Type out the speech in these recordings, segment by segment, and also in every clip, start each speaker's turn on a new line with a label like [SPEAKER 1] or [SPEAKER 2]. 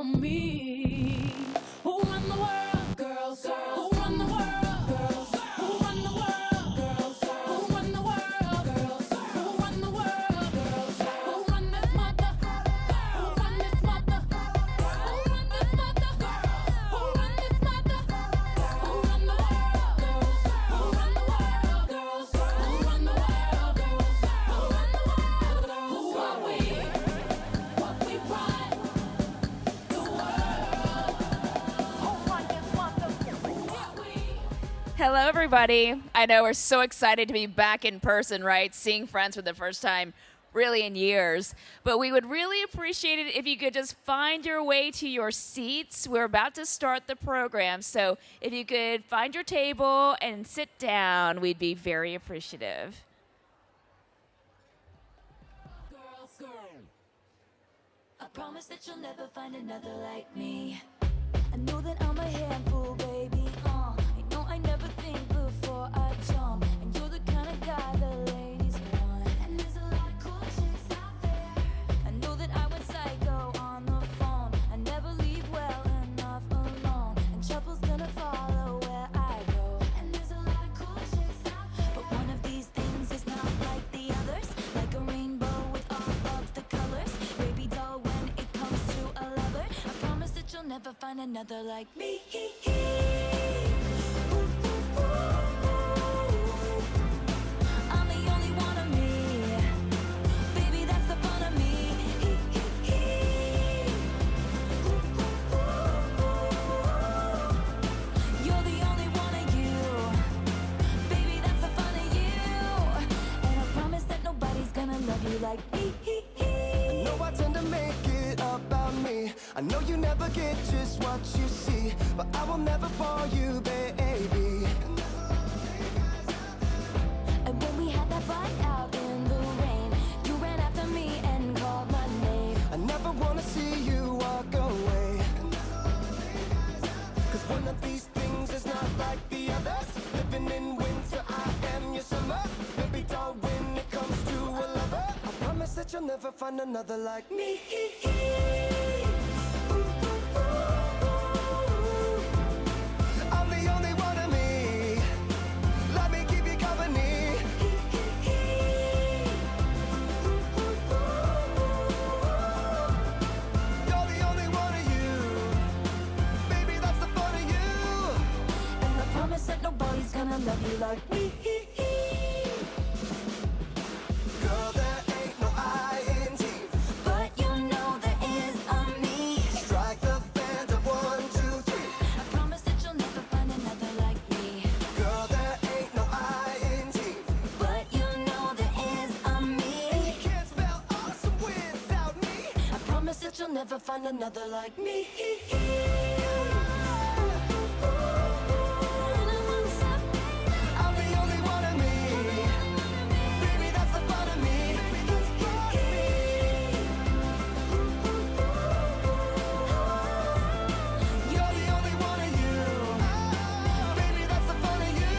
[SPEAKER 1] about me. Who run the world? Girls. Who run the world? Girls. Who run the world? Girls. Who run the world? Girls. Who run the world? Girls. Who run this mother? Who run this mother? Who run this mother? Who run this mother? Who run the world? Girls. Who run the world? Girls. Who run the world? Girls. Who run the world? Who are we? What we run? The world. Who run this mother? Who are we?
[SPEAKER 2] Hello, everybody. I know we're so excited to be back in person, right? Seeing friends for the first time really in years. But we would really appreciate it if you could just find your way to your seats. We're about to start the program. So if you could find your table and sit down, we'd be very appreciative.
[SPEAKER 1] I promise that you'll never find another like me. I know that I'm a handful, baby. I know I never think before I jump. And you're the kind of guy the ladies want. And there's a lot of cool chicks out there. I know that I went psycho on the phone. I never leave well enough alone. And trouble's gonna follow where I go. And there's a lot of cool chicks out there. But one of these things is not like the others. Like a rainbow with all of the colors. Baby doll, when it comes to a lover, I promise that you'll never find another like me. I'm the only one of me. Baby, that's the fun of me. You're the only one of you. Baby, that's the fun of you. And I promise that nobody's gonna love you like me.
[SPEAKER 3] I know I tend to make it about me. I know you never get just what you see, but I will never bore you, baby.
[SPEAKER 1] And when we had that fight out in the rain, you ran after me and called my name.
[SPEAKER 3] I never wanna see you walk away. Cause one of these things is not like the others. Living in winter, I am your summer. Baby doll, when it comes to a lover, I promise that you'll never find another like me. I'm the only one of me. Let me keep you company. You're the only one of you. Baby, that's the fun of you.
[SPEAKER 1] And I promise that nobody's gonna love you like me.
[SPEAKER 3] Girl, there ain't no I in team.
[SPEAKER 1] But you know there is a me.
[SPEAKER 3] Strike the band of 1, 2, 3.
[SPEAKER 1] I promise that you'll never find another like me.
[SPEAKER 3] Girl, there ain't no I in team.
[SPEAKER 1] But you know there is a
[SPEAKER 3] You
[SPEAKER 1] me.
[SPEAKER 3] can't spell awesome without me.
[SPEAKER 1] I promise that you'll never find another like me.
[SPEAKER 3] I'm the only one of me. Baby, that's the fun of me. You're the only one of you. Baby, that's the fun of you.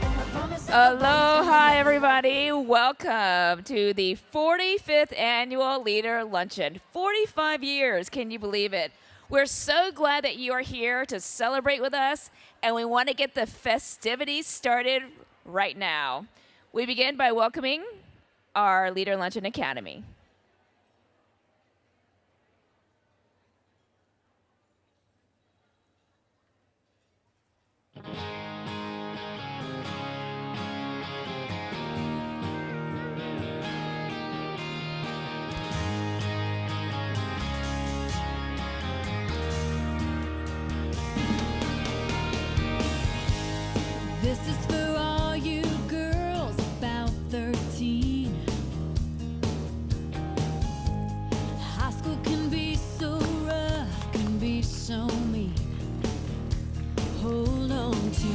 [SPEAKER 1] And I promise that nobody's gonna
[SPEAKER 2] Aloha,
[SPEAKER 1] love you
[SPEAKER 2] everybody. Welcome to the 45th Annual Leader Luncheon. 45 years, can you believe it? We're so glad that you are here to celebrate with us, and we want to get the festivities started right now. We begin by welcoming our Leader Luncheon Academy.
[SPEAKER 4] This is for all you girls about 13. High school can be so rough, can be so mean. Hold on to.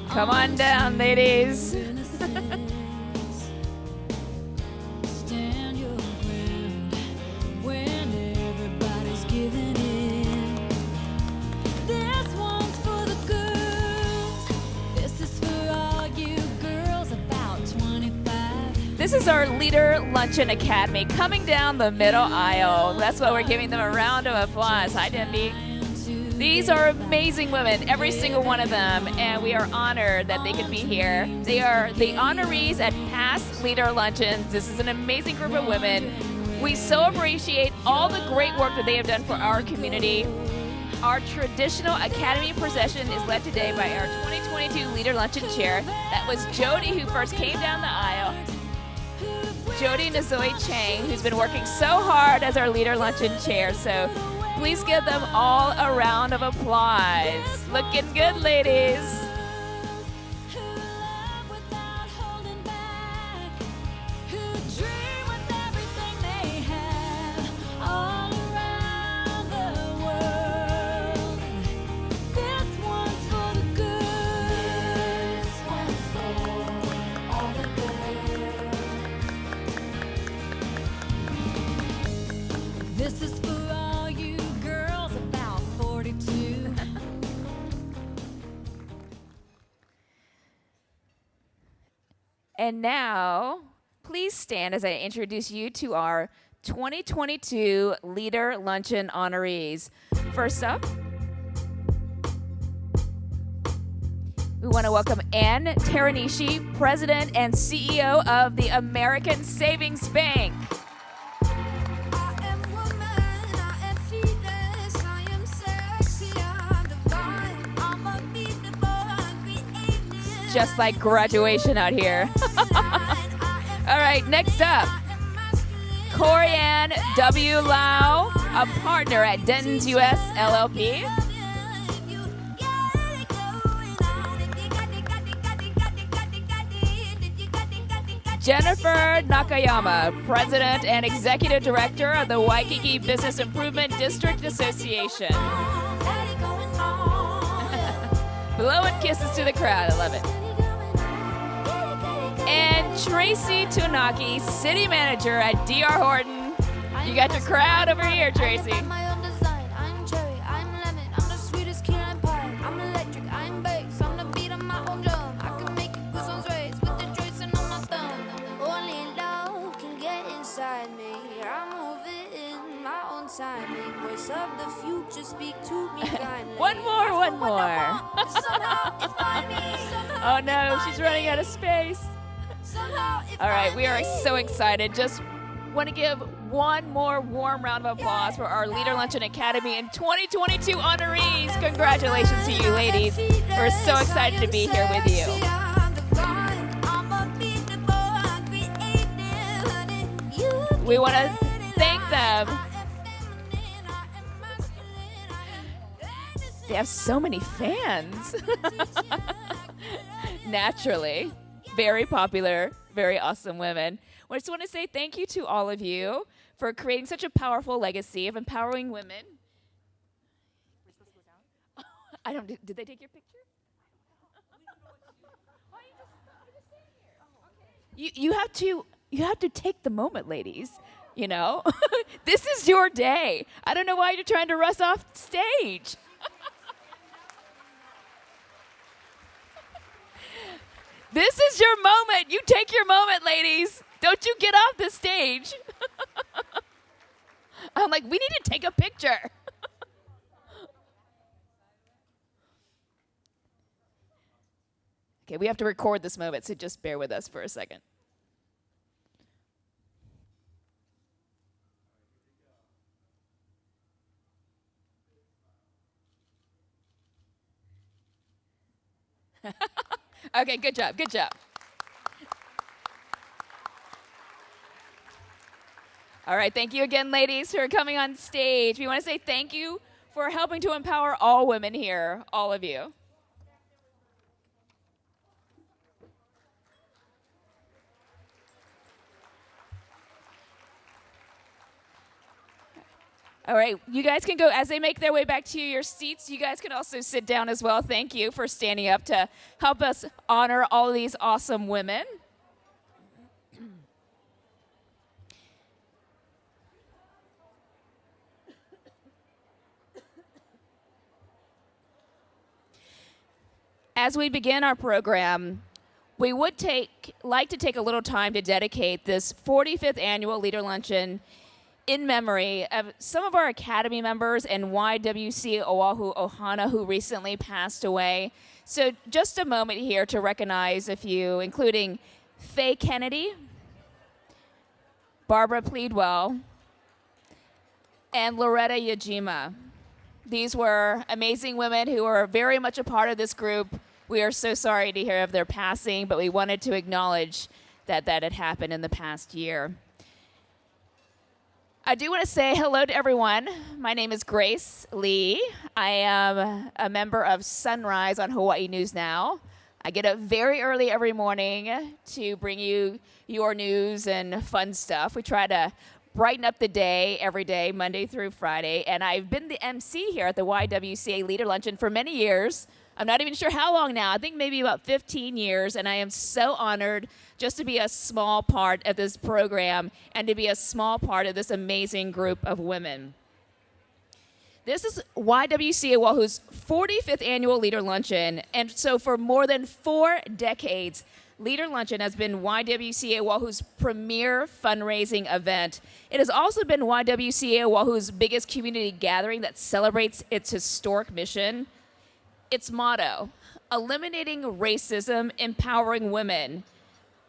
[SPEAKER 2] Come on down, ladies.
[SPEAKER 4] innocence. Stand your ground when everybody's giving in. This one's for the girls. This is for all you girls about 25.
[SPEAKER 2] this is our Leader Luncheon Academy coming down the middle aisle. That's why we're giving them a round of applause. Hi, Denby. These are amazing women, every single one of them, and we are honored that they could be here. They are the honorees at past Leader Luncheons. This is an amazing group of women. We so appreciate all the great work that they have done for our community. Our traditional Academy procession is led today by our 2022 Leader Luncheon chair. That was Jody who first came down the aisle. Jody Nazoe Chang, who's been working so hard as our Leader Luncheon chair. So please give them all a round of applause. Looking good, ladies.
[SPEAKER 4] Who love without holding back, who dream with everything they have, all around the world. This one's for the good. This one's for all the good. This is for all you girls about 42.
[SPEAKER 2] And now, please stand as I introduce you to our 2022 Leader Luncheon honorees. First up, we want to welcome Anne Teranishi, President and CEO of the American Savings Bank.
[SPEAKER 4] I am woman, I am fearless, I am sexy, I'm divine, I'm unbeatable, creative.
[SPEAKER 2] Just like graduation out here. All right, next up, Corianne W. Lau, a partner at Dentons US LLP. Jennifer Nakayama, President and Executive Director of the Waikiki Business Improvement District Association. Blowing kisses to the crowd, I love it. And Tracy Tonaki, City Manager at DR Horton. You got your crowd over here, Tracy.
[SPEAKER 5] I'm my own design. I'm cherry, I'm lemon, I'm the sweetest key lime pie. I'm electric, I'm bass, I'm the beat of my own drum. I can make it goosebumps raise with the tracing on my thumb. Only love can get inside me. I'm moving in my own timing. Voice of the future, speak to me kindly.
[SPEAKER 2] One more.
[SPEAKER 5] Somehow it find me.
[SPEAKER 2] Oh no, she's running out of space. All right, we are so excited. Just want to give one more warm round of applause for our Leader Luncheon Academy and 2022 honorees. Congratulations to you, ladies. We're so excited to be here with you. We want to thank them. They have so many fans. Naturally. Very popular, very awesome women. I just want to say thank you to all of you for creating such a powerful legacy of empowering women. We're supposed to go down? I don't. Did they take your picture? You have to take the moment, ladies. You know, this is your day. I don't know why you're trying to rush off stage. This is your moment. You take your moment, ladies. Don't you get off the stage. I'm like, we need to take a picture. Okay, we have to record this moment, so just bear with us for a second. Okay, good job. All right, thank you again, ladies, for coming on stage. We want to say thank you for helping to empower all women here, all of you. All right, you guys can go, as they make their way back to your seats, you guys can also sit down as well. Thank you for standing up to help us honor all of these awesome women. As we begin our program, we would like to take a little time to dedicate this 45th annual Leader Luncheon in memory of some of our Academy members and YWCA Oahu Ohana who recently passed away. So just a moment here to recognize a few, including Faye Kennedy, Barbara Pleadwell, and Loretta Yajima. These were amazing women who are very much a part of this group. We are so sorry to hear of their passing, but we wanted to acknowledge that that had happened in the past year. I do want to say hello to everyone. My name is Grace Lee. I am a member of Sunrise on Hawaii News Now. I get up very early every morning to bring you your news and fun stuff. We try to brighten up the day every day, Monday through Friday, and I've been the MC here at the YWCA Leader Luncheon for many years. I'm not even sure how long now. I think maybe about 15 years, and I am so honored just to be a small part of this program and to be a small part of this amazing group of women. This is YWCA Oahu's 45th annual Leader Luncheon, and so for more than 4 decades, Leader Luncheon has been YWCA Oahu's premier fundraising event. It has also been YWCA Oahu's biggest community gathering that celebrates its historic mission. Its motto, eliminating racism, empowering women.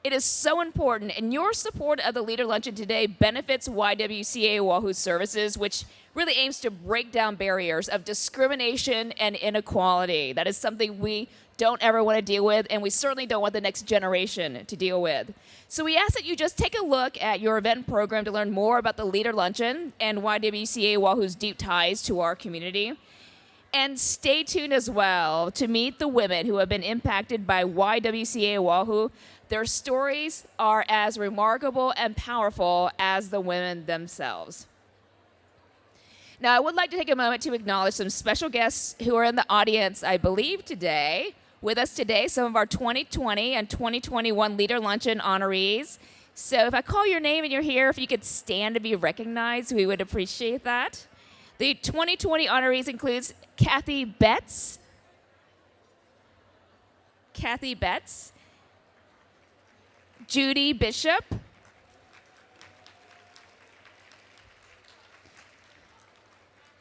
[SPEAKER 2] It is so important, and your support of the Leader Luncheon today benefits YWCA Oahu's services, which really aims to break down barriers of discrimination and inequality. That is something we don't ever want to deal with, and we certainly don't want the next generation to deal with. So we ask that you just take a look at your event program to learn more about the Leader Luncheon and YWCA Oahu's deep ties to our community. And stay tuned as well to meet the women who have been impacted by YWCA Oahu. Their stories are as remarkable and powerful as the women themselves. Now, I would like to take a moment to acknowledge some special guests who are in the audience, I believe, today. With us today, some of our 2020 and 2021 Leader Luncheon honorees. So if I call your name and you're here, if you could stand to be recognized, we would appreciate that. The 2020 honorees includes Kathy Betts, Judy Bishop,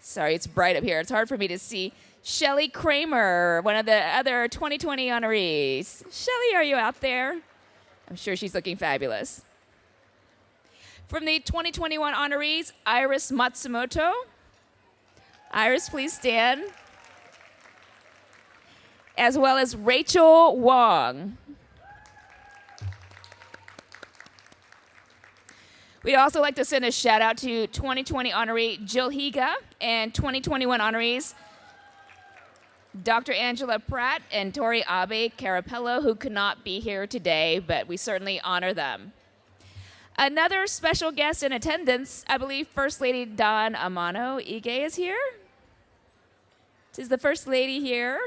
[SPEAKER 2] sorry, it's bright up here. It's hard for me to see. Shelly Kramer, one of the other 2020 honorees. Shelly, are you out there? I'm sure she's looking fabulous. From the 2021 honorees, Iris Matsumoto. Iris, please stand. As well as Rachel Wong. We'd also like to send a shout out to 2020 honoree Jill Higa and 2021 honorees Dr. Angela Pratt and Tori Abe Carapello, who could not be here today, but we certainly honor them. Another special guest in attendance, I believe First Lady Dawn Amano Ige is here. Is the First Lady here?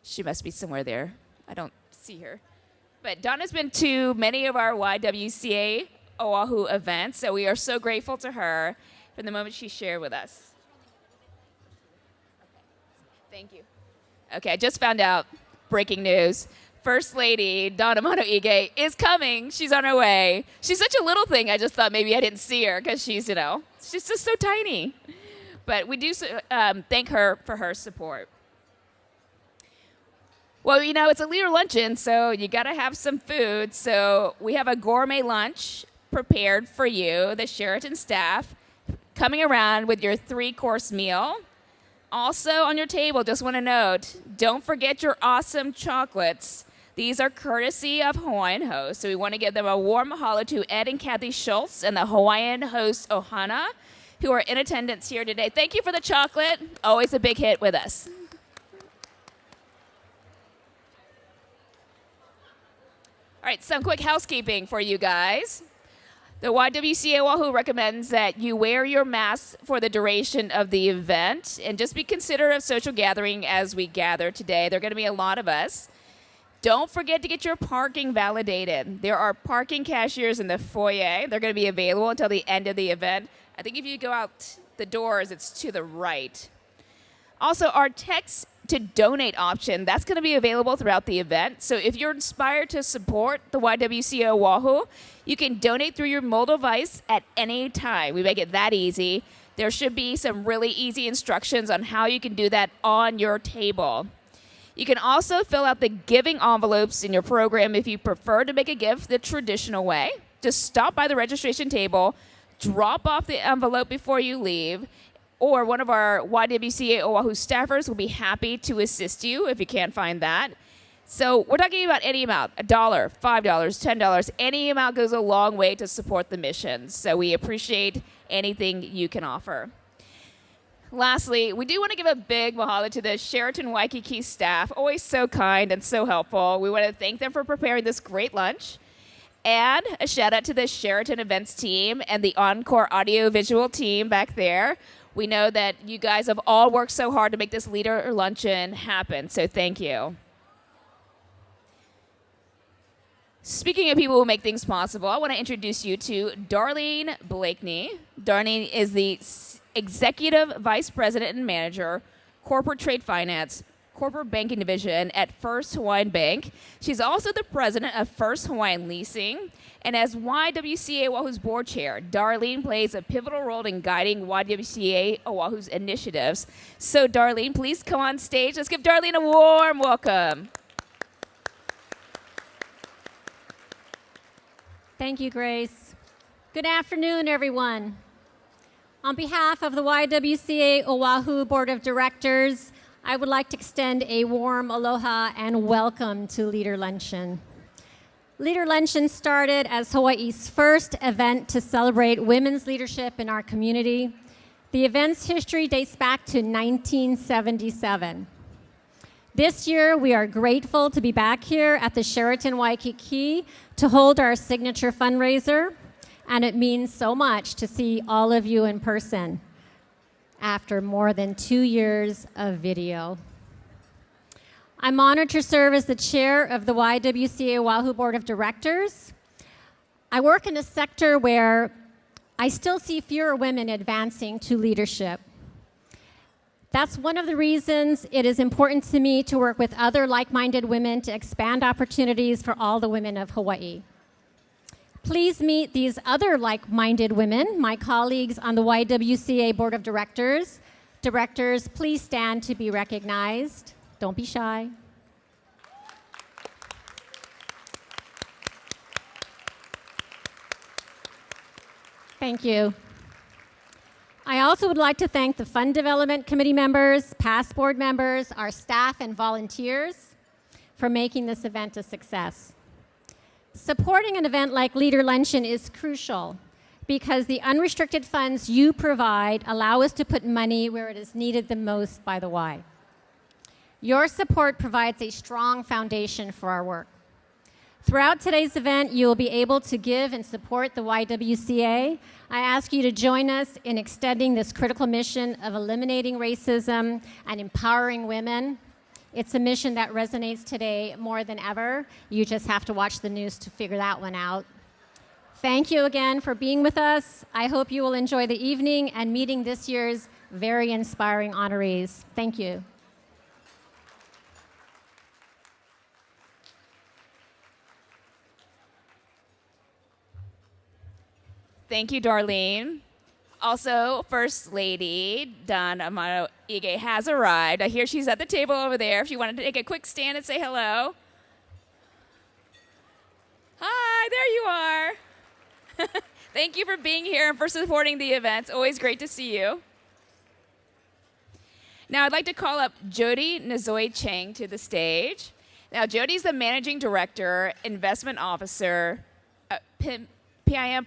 [SPEAKER 2] She must be somewhere there. I don't see her. But Dawn has been to many of our YWCA Oahu events, so we are so grateful to her for the moment she shared with us. Thank you. Okay, I just found out, breaking news. First Lady Dawn Amano Ige is coming. She's on her way. She's such a little thing, I just thought maybe I didn't see her because she's just so tiny. But we do thank her for her support. Well, it's a Leader Luncheon, so you got to have some food. So we have a gourmet lunch prepared for you, the Sheraton staff, coming around with your 3-course meal. Also on your table, just want to note, don't forget your awesome chocolates. These are courtesy of Hawaiian Host, so we want to give them a warm mahalo to Ed and Kathy Schultz and the Hawaiian Host Ohana, who are in attendance here today. Thank you for the chocolate. Always a big hit with us. All right, some quick housekeeping for you guys. The YWCA Oahu recommends that you wear your mask for the duration of the event and just be considerate of social gathering as we gather today. There are going to be a lot of us. Don't forget to get your parking validated. There are parking cashiers in the foyer. They're going to be available until the end of the event. I think if you go out the doors, it's to the right. Also, our text to donate option, that's going to be available throughout the event. So if you're inspired to support the YWCA Oahu, you can donate through your mobile device at any time. We make it that easy. There should be some really easy instructions on how you can do that on your table. You can also fill out the giving envelopes in your program if you prefer to make a gift the traditional way. Just stop by the registration table, drop off the envelope before you leave, or one of our YWCA Oahu staffers will be happy to assist you if you can't find that. So we're talking about any amount, $1, $5, $10. Any amount goes a long way to support the mission. So we appreciate anything you can offer. Lastly, we do want to give a big mahalo to the Sheraton Waikiki staff, always so kind and so helpful. We want to thank them for preparing this great lunch. And a shout out to the Sheraton events team and the Encore audio-visual team back there. We know that you guys have all worked so hard to make this Leader Luncheon happen, so thank you. Speaking of people who make things possible, I want to introduce you to Darlene Blakeney. Darlene is the Executive Vice President and Manager, Corporate Trade Finance, Corporate Banking Division at First Hawaiian Bank. She's also the President of First Hawaiian Leasing. And as YWCA Oahu's board chair, Darlene plays a pivotal role in guiding YWCA Oahu's initiatives. So Darlene, please come on stage. Let's give Darlene a warm welcome.
[SPEAKER 6] Thank you, Grace. Good afternoon, everyone. On behalf of the YWCA Oahu Board of Directors, I would like to extend a warm aloha and welcome to Leader Luncheon. Leader Luncheon started as Hawaii's first event to celebrate women's leadership in our community. The event's history dates back to 1977. This year, we are grateful to be back here at the Sheraton Waikiki to hold our signature fundraiser, and it means so much to see all of you in person after more than 2 years of video. I'm honored to serve as the chair of the YWCA Oahu Board of Directors. I work in a sector where I still see fewer women advancing to leadership. That's one of the reasons it is important to me to work with other like-minded women to expand opportunities for all the women of Hawaii. Please meet these other like-minded women, my colleagues on the YWCA Board of Directors. Directors, please stand to be recognized. Don't be shy. Thank you. I also would like to thank the Fund Development Committee members, past board members, our staff and volunteers for making this event a success. Supporting an event like Leader Luncheon is crucial because the unrestricted funds you provide allow us to put money where it is needed the most by the Y. Your support provides a strong foundation for our work. Throughout today's event, you will be able to give and support the YWCA. I ask you to join us in extending this critical mission of eliminating racism and empowering women. It's a mission that resonates today more than ever. You just have to watch the news to figure that one out. Thank you again for being with us. I hope you will enjoy the evening and meeting this year's very inspiring honorees. Thank you.
[SPEAKER 2] Thank you, Darlene. Also, First Lady Don Amano Ige has arrived. I hear she's at the table over there. If you wanted to take a quick stand and say hello. Hi, there you are. Thank you for being here and for supporting the event. It's always great to see you. Now, I'd like to call up Jody Nazoi Chang to the stage. Now, Jody's the Managing Director, Investment Officer, PIM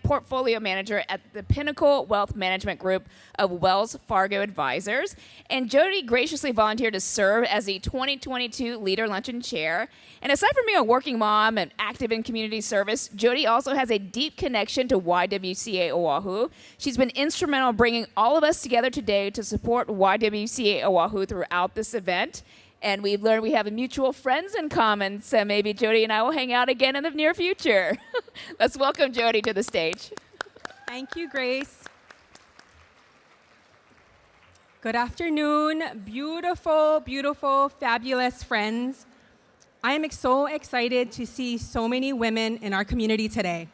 [SPEAKER 2] Portfolio Manager at the Pinnacle Wealth Management Group of Wells Fargo Advisors. And Jody graciously volunteered to serve as the 2022 Leader Luncheon Chair. And aside from being a working mom and active in community service, Jody also has a deep connection to YWCA Oahu. She's been instrumental in bringing all of us together today to support YWCA Oahu throughout this event. And we've learned we have mutual friends in common, so maybe Jody and I will hang out again in the near future. Let's welcome Jody to the stage.
[SPEAKER 7] Thank you, Grace. Good afternoon, beautiful, beautiful, fabulous friends. I am so excited to see so many women in our community today.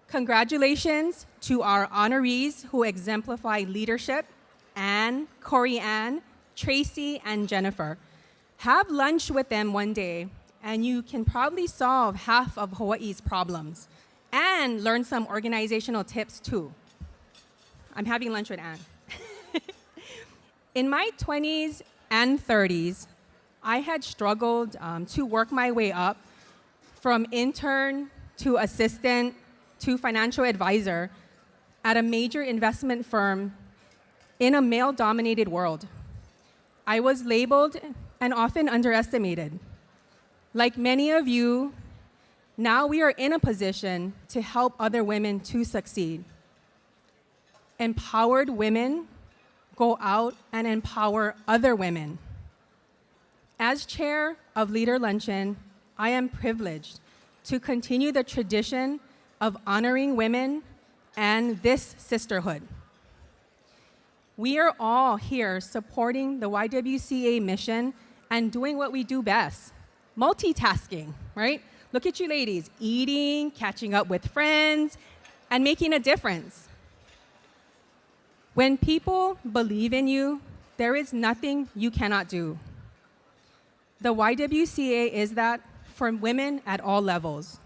[SPEAKER 7] Congratulations to our honorees who exemplify leadership, Anne, Corianne, Tracy, and Jennifer. Have lunch with them one day, and you can probably solve half of Hawaii's problems and learn some organizational tips too. I'm having lunch with Anne. In my 20s and 30s, I had struggled to work my way up from intern to assistant to financial advisor at a major investment firm in a male-dominated world. I was labeled and often underestimated. Like many of you, now we are in a position to help other women to succeed. Empowered women go out and empower other women. As chair of LeaderLuncheon, I am privileged to continue the tradition of honoring women and this sisterhood. We are all here supporting the YWCA mission and doing what we do best, multitasking, right? Look at you ladies, eating, catching up with friends, and making a difference. When people believe in you, there is nothing you cannot do. The YWCA is that for women at all levels.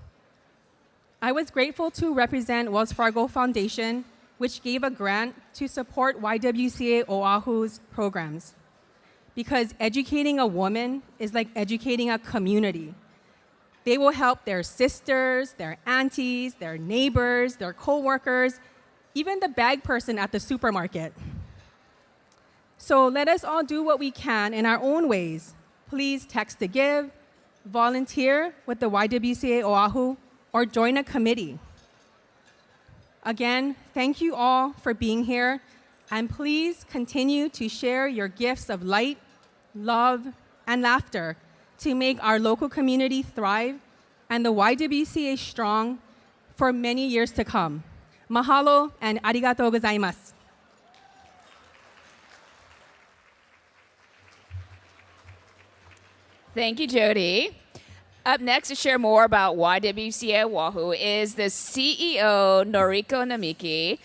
[SPEAKER 7] I was grateful to represent Wells Fargo Foundation, which gave a grant to support YWCA Oahu's programs. Because educating a woman is like educating a community. They will help their sisters, their aunties, their neighbors, their coworkers, even the bag person at the supermarket. So let us all do what we can in our own ways. Please text to give, volunteer with the YWCA Oahu, or join a committee. Again, thank you all for being here, and please continue to share your gifts of light, love, and laughter to make our local community thrive and the YWCA strong for many years to come. Mahalo and arigatou gozaimasu.
[SPEAKER 2] Thank you, Jody. Up next to share more about YWCA Oahu is the CEO, Noriko Namiki.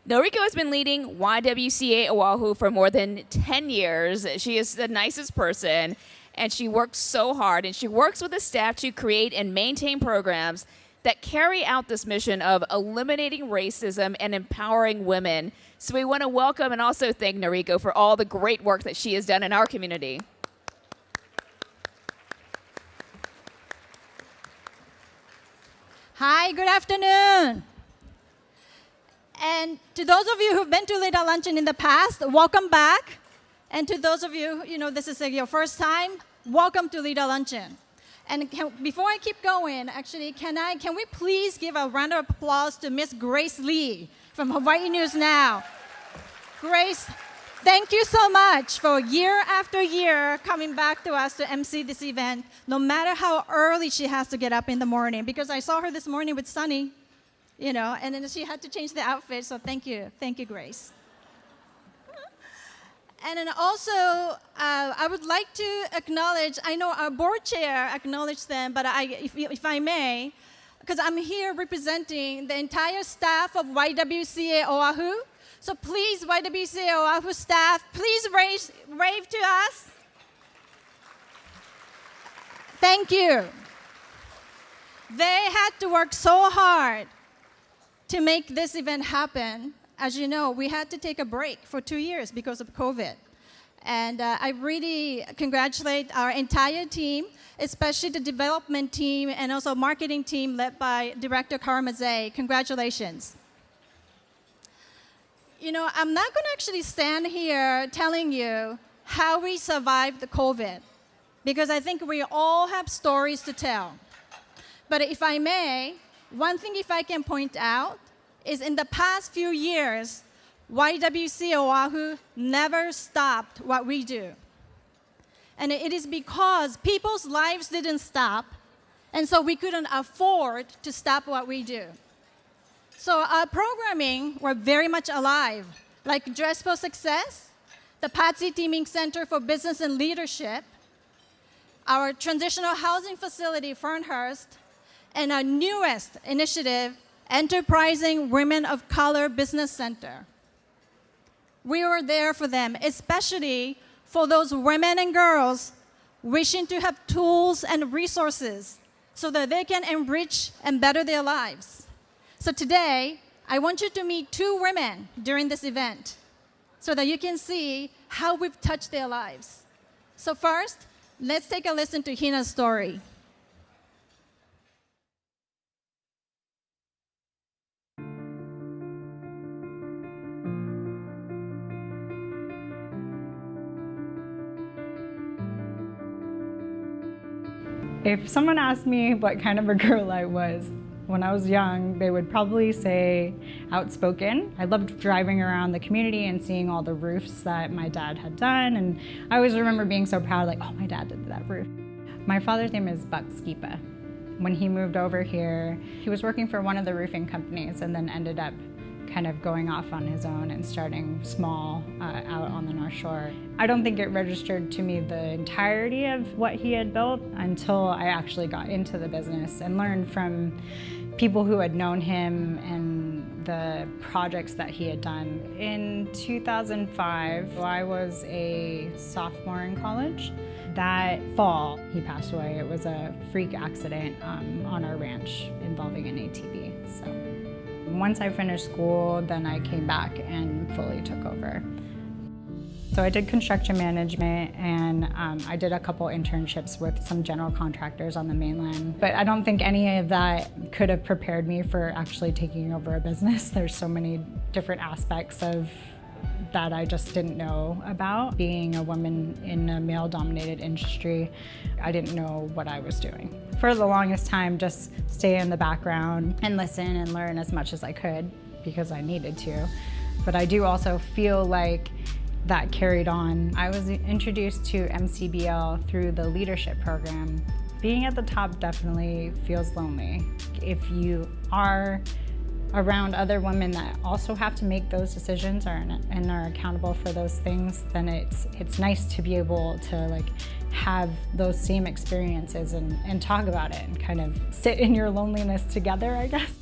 [SPEAKER 2] Noriko has been leading YWCA Oahu for more than 10 years. She is the nicest person, and she works so hard, and she works with the staff to create and maintain programs that carry out this mission of eliminating racism and empowering women. So we want to welcome and also thank Noriko for all the great work that she has done in our community.
[SPEAKER 8] Hi, good afternoon. And to those of you who've been to LeaderLuncheon in the past, welcome back. And to those of you, this is your first time, welcome to LeaderLuncheon. And before I keep going, actually, can we please give a round of applause to Miss Grace Lee from Hawaii News Now. Grace, thank you so much for year after year coming back to us to MC this event, no matter how early she has to get up in the morning, because I saw her this morning with Sunny, and then she had to change the outfit, so thank you, Grace. And then also, I would like to acknowledge, I know our board chair acknowledged them, but if I may, because I'm here representing the entire staff of YWCA Oahu. So please, YWCA Oahu staff, please wave to us. Thank you. They had to work so hard to make this event happen. As you know, we had to take a break for 2 years because of COVID. And I really congratulate our entire team, especially the development team and also marketing team led by Director Karamaze. Congratulations. I'm not going to actually stand here telling you how we survived the COVID, because I think we all have stories to tell. But if I may, one thing if I can point out is in the past few years, YWCA Oahu never stopped what we do. And it is because people's lives didn't stop, and so we couldn't afford to stop what we do. So our programming were very much alive, like Dress for Success, the Patsy Teaming Center for Business and Leadership, our transitional housing facility, Fernhurst, and our newest initiative, Enterprising Women of Color Business Center. We were there for them, especially for those women and girls wishing to have tools and resources so that they can enrich and better their lives. So today, I want you to meet two women during this event so that you can see how we've touched their lives. So first, let's take a listen to Hina's story.
[SPEAKER 9] If someone asked me what kind of a girl I was when I was young, they would probably say outspoken. I loved driving around the community and seeing all the roofs that my dad had done, and I always remember being so proud, like, oh, my dad did that roof. My father's name is Buck Skipa. When he moved over here, he was working for one of the roofing companies and then ended up kind of going off on his own and starting small out on the North Shore. I don't think it registered to me the entirety of what he had built until I actually got into the business and learned from people who had known him and the projects that he had done. In 2005, I was a sophomore in college. That fall, he passed away. It was a freak accident on our ranch involving an ATV. So once I finished school, then I came back and fully took over. So I did construction management, and I did a couple internships with some general contractors on the mainland. But I don't think any of that could have prepared me for actually taking over a business. There's so many different aspects of that I just didn't know about. Being a woman in a male-dominated industry, I didn't know what I was doing. For the longest time, just stay in the background and listen and learn as much as I could because I needed to. But I do also feel like that carried on. I was introduced to MCBL through the leadership program. Being at the top definitely feels lonely. If you are around other women that also have to make those decisions and are accountable for those things, then it's nice to be able to like have those same experiences and talk about it and kind of sit in your loneliness together, I guess.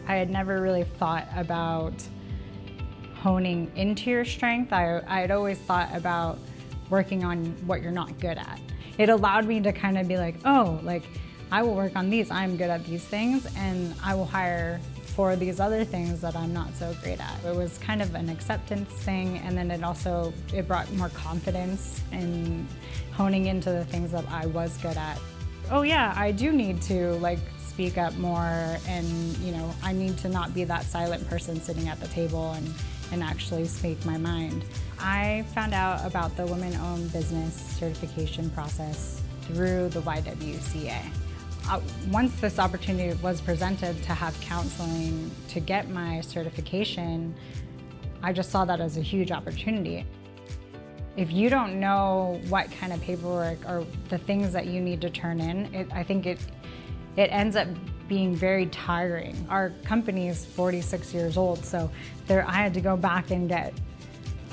[SPEAKER 9] I had never really thought about honing into your strength. I had always thought about working on what you're not good at. It allowed me to kind of be like, oh, like, I will work on these, I'm good at these things, and I will hire for these other things that I'm not so great at. It was kind of an acceptance thing, and then it brought more confidence in honing into the things that I was good at. Oh yeah, I do need to like speak up more, and I need to not be that silent person sitting at the table and actually speak my mind. I found out about the women-owned business certification process through the YWCA. Once this opportunity was presented to have counseling to get my certification, I just saw that as a huge opportunity. If you don't know what kind of paperwork or the things that you need to turn in, I think it ends up being very tiring. Our company is 46 years old, so I had to go back and get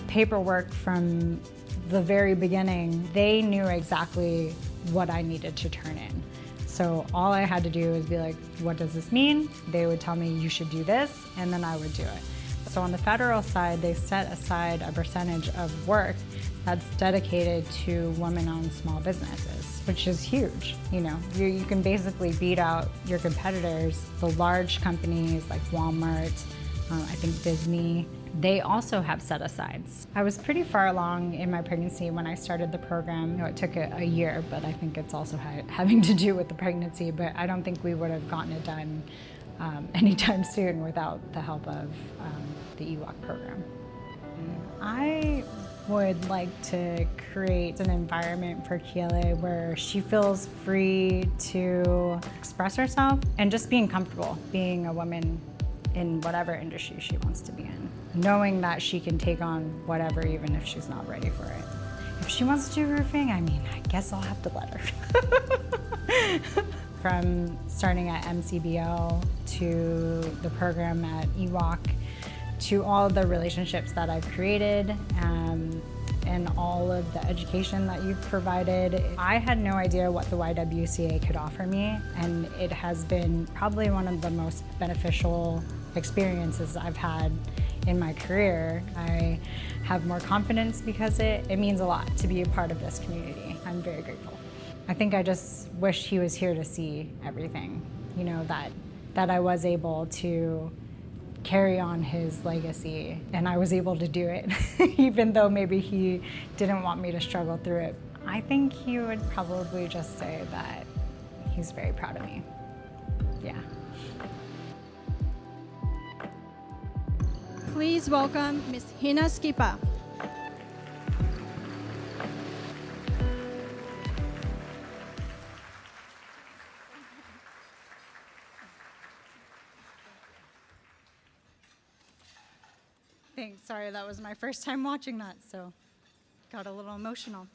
[SPEAKER 9] paperwork from the very beginning. They knew exactly what I needed to turn in. So all I had to do was be like, what does this mean? They would tell me you should do this, and then I would do it. So on the federal side, they set aside a percentage of work that's dedicated to women-owned small businesses, which is huge. You can basically beat out your competitors. The large companies like Walmart, I think Disney, they also have set-asides. I was pretty far along in my pregnancy when I started the program. It took a year, but I think it's also having to do with the pregnancy, but I don't think we would have gotten it done anytime soon without the help of the EWOC program. I would like to create an environment for Kiele where she feels free to express herself and just being comfortable being a woman in whatever industry she wants to be in. Knowing that she can take on whatever, even if she's not ready for it. If she wants to do roofing, I guess I'll have to let her. From starting at MCBL to the program at EWOC to all of the relationships that I've created, and all of the education that you've provided. I had no idea what the YWCA could offer me, and it has been probably one of the most beneficial experiences I've had in my career. I have more confidence because it means a lot to be a part of this community. I'm very grateful. I think I just wish he was here to see everything, you know, that I was able to carry on his legacy, and I was able to do it, even though maybe he didn't want me to struggle through it. I think he would probably just say that he's very proud of me. Yeah.
[SPEAKER 8] Please welcome Ms. Hina Skipa.
[SPEAKER 10] Thanks. Sorry, that was my first time watching that, so got a little emotional.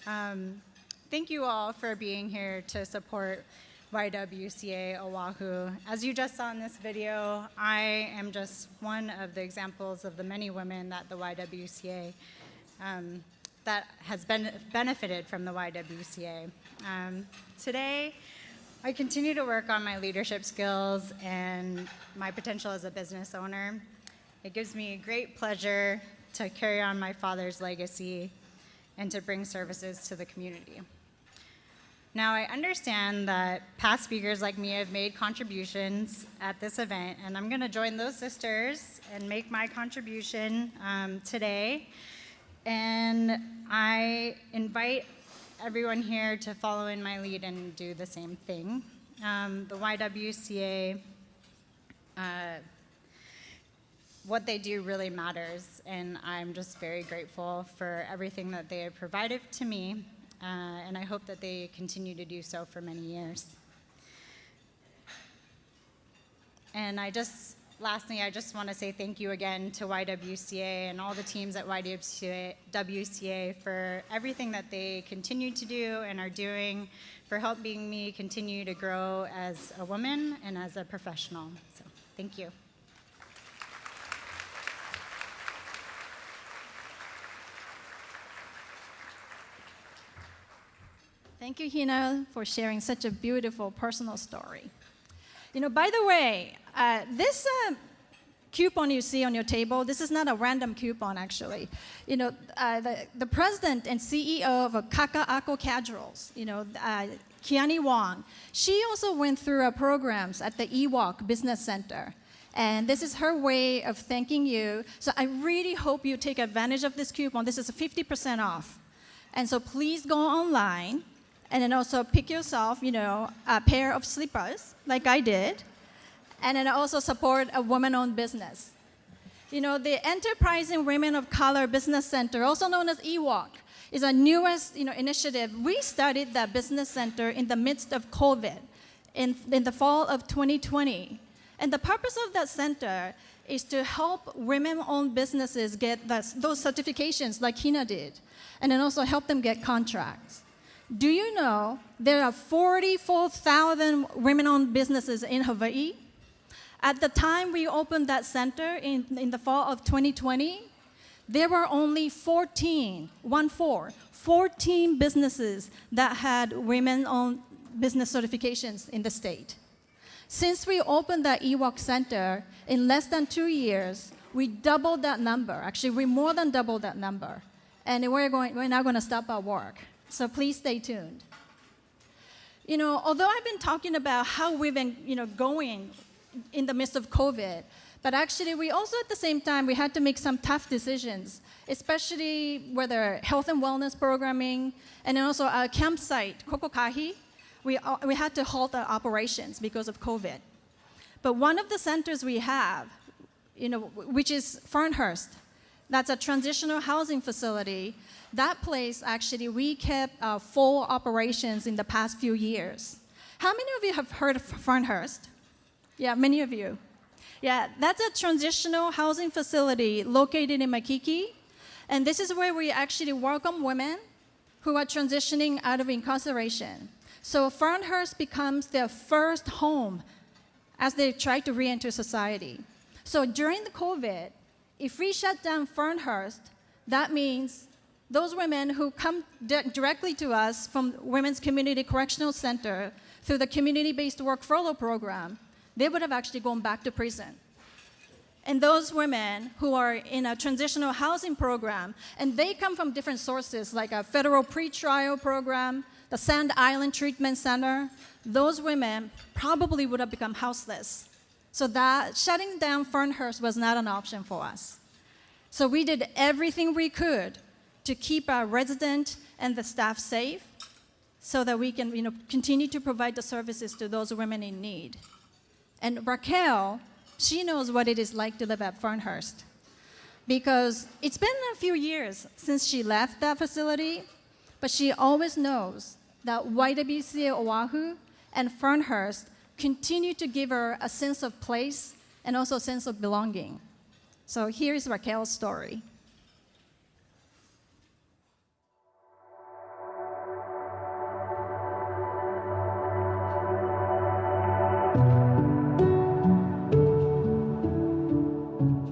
[SPEAKER 10] Thank you all for being here to support YWCA Oahu. As you just saw in this video, I am just one of the examples of the many women that the YWCA that has benefited from the YWCA. Today, I continue to work on my leadership skills and my potential as a business owner. It gives me great pleasure to carry on my father's legacy and to bring services to the community. Now, I understand that past speakers like me have made contributions at this event, and I'm going to join those sisters and make my contribution today. And I invite everyone here to follow in my lead and do the same thing. The YWCA, what they do really matters, and I'm just very grateful for everything that they have provided to me, and I hope that they continue to do so for many years. And lastly, I just want to say thank you again to YWCA and all the teams at YWCA for everything that they continue to do and are doing for helping me continue to grow as a woman and as a professional. So, thank you.
[SPEAKER 8] Thank you, Hina, for sharing such a beautiful personal story. You know, by the way, this coupon you see on your table, this is not a random coupon, actually. You know, the president and CEO of Kaka'ako Casuals, you know, Kiani Wong, she also went through programs at the EWalk Business Center. And this is her way of thanking you. So I really hope you take advantage of this coupon. This is 50% off. And so please go online and then also pick yourself, you know, a pair of slippers, like I did, and then also support a woman-owned business. You know, the Enterprising Women of Color Business Center, also known as EWalk, is our newest, you know, initiative. We started that business center in the midst of COVID in the fall of 2020. And the purpose of that center is to help women-owned businesses get those certifications like Hina did, and then also help them get contracts. Do you know there are 44,000 women-owned businesses in Hawaii? At the time we opened that center in the fall of 2020, there were only 14 businesses that had women-owned business certifications in the state. Since we opened that EWalk Center, in less than 2 years, we doubled that number. Actually, we more than doubled that number. And we're now going to stop our work. So please stay tuned. You know, although I've been talking about how we've been, you know, going in the midst of COVID, but actually we also at the same time, we had to make some tough decisions, especially whether health and wellness programming, and then also our campsite, Kokokahi, we had to halt our operations because of COVID. But one of the centers we have, you know, which is Fernhurst, that's a transitional housing facility. That place, actually, we kept full operations in the past few years. How many of you have heard of Fernhurst? Yeah, many of you. Yeah, that's a transitional housing facility located in Waikiki. And this is where we actually welcome women who are transitioning out of incarceration. So Fernhurst becomes their first home as they try to re-enter society. So during the COVID, if we shut down Fernhurst, that means those women who come directly to us from Women's Community Correctional Center through the community-based work furlough program, they would have actually gone back to prison. And those women who are in a transitional housing program, and they come from different sources, like a federal pretrial program, the Sand Island Treatment Center, those women probably would have become houseless. So that shutting down Fernhurst was not an option for us. So we did everything we could to keep our residents and the staff safe so that we can continue to provide the services to those women in need. And Raquel, she knows what it is like to live at Fernhurst because it's been a few years since she left that facility, but she always knows that YWCA Oahu and Fernhurst continue to give her a sense of place and also a sense of belonging. So here's Raquel's story.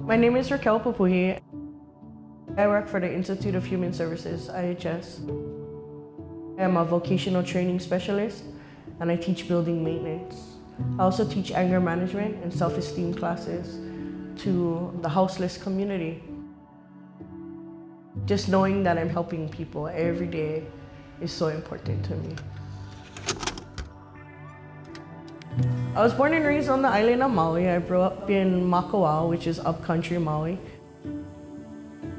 [SPEAKER 11] My name is Raquel Pupuhi. I work for the Institute of Human Services, IHS. I'm a vocational training specialist and I teach building maintenance. I also teach anger management and self-esteem classes to the houseless community. Just knowing that I'm helping people every day is so important to me. I was born and raised on the island of Maui. I grew up in Makawao, which is upcountry Maui.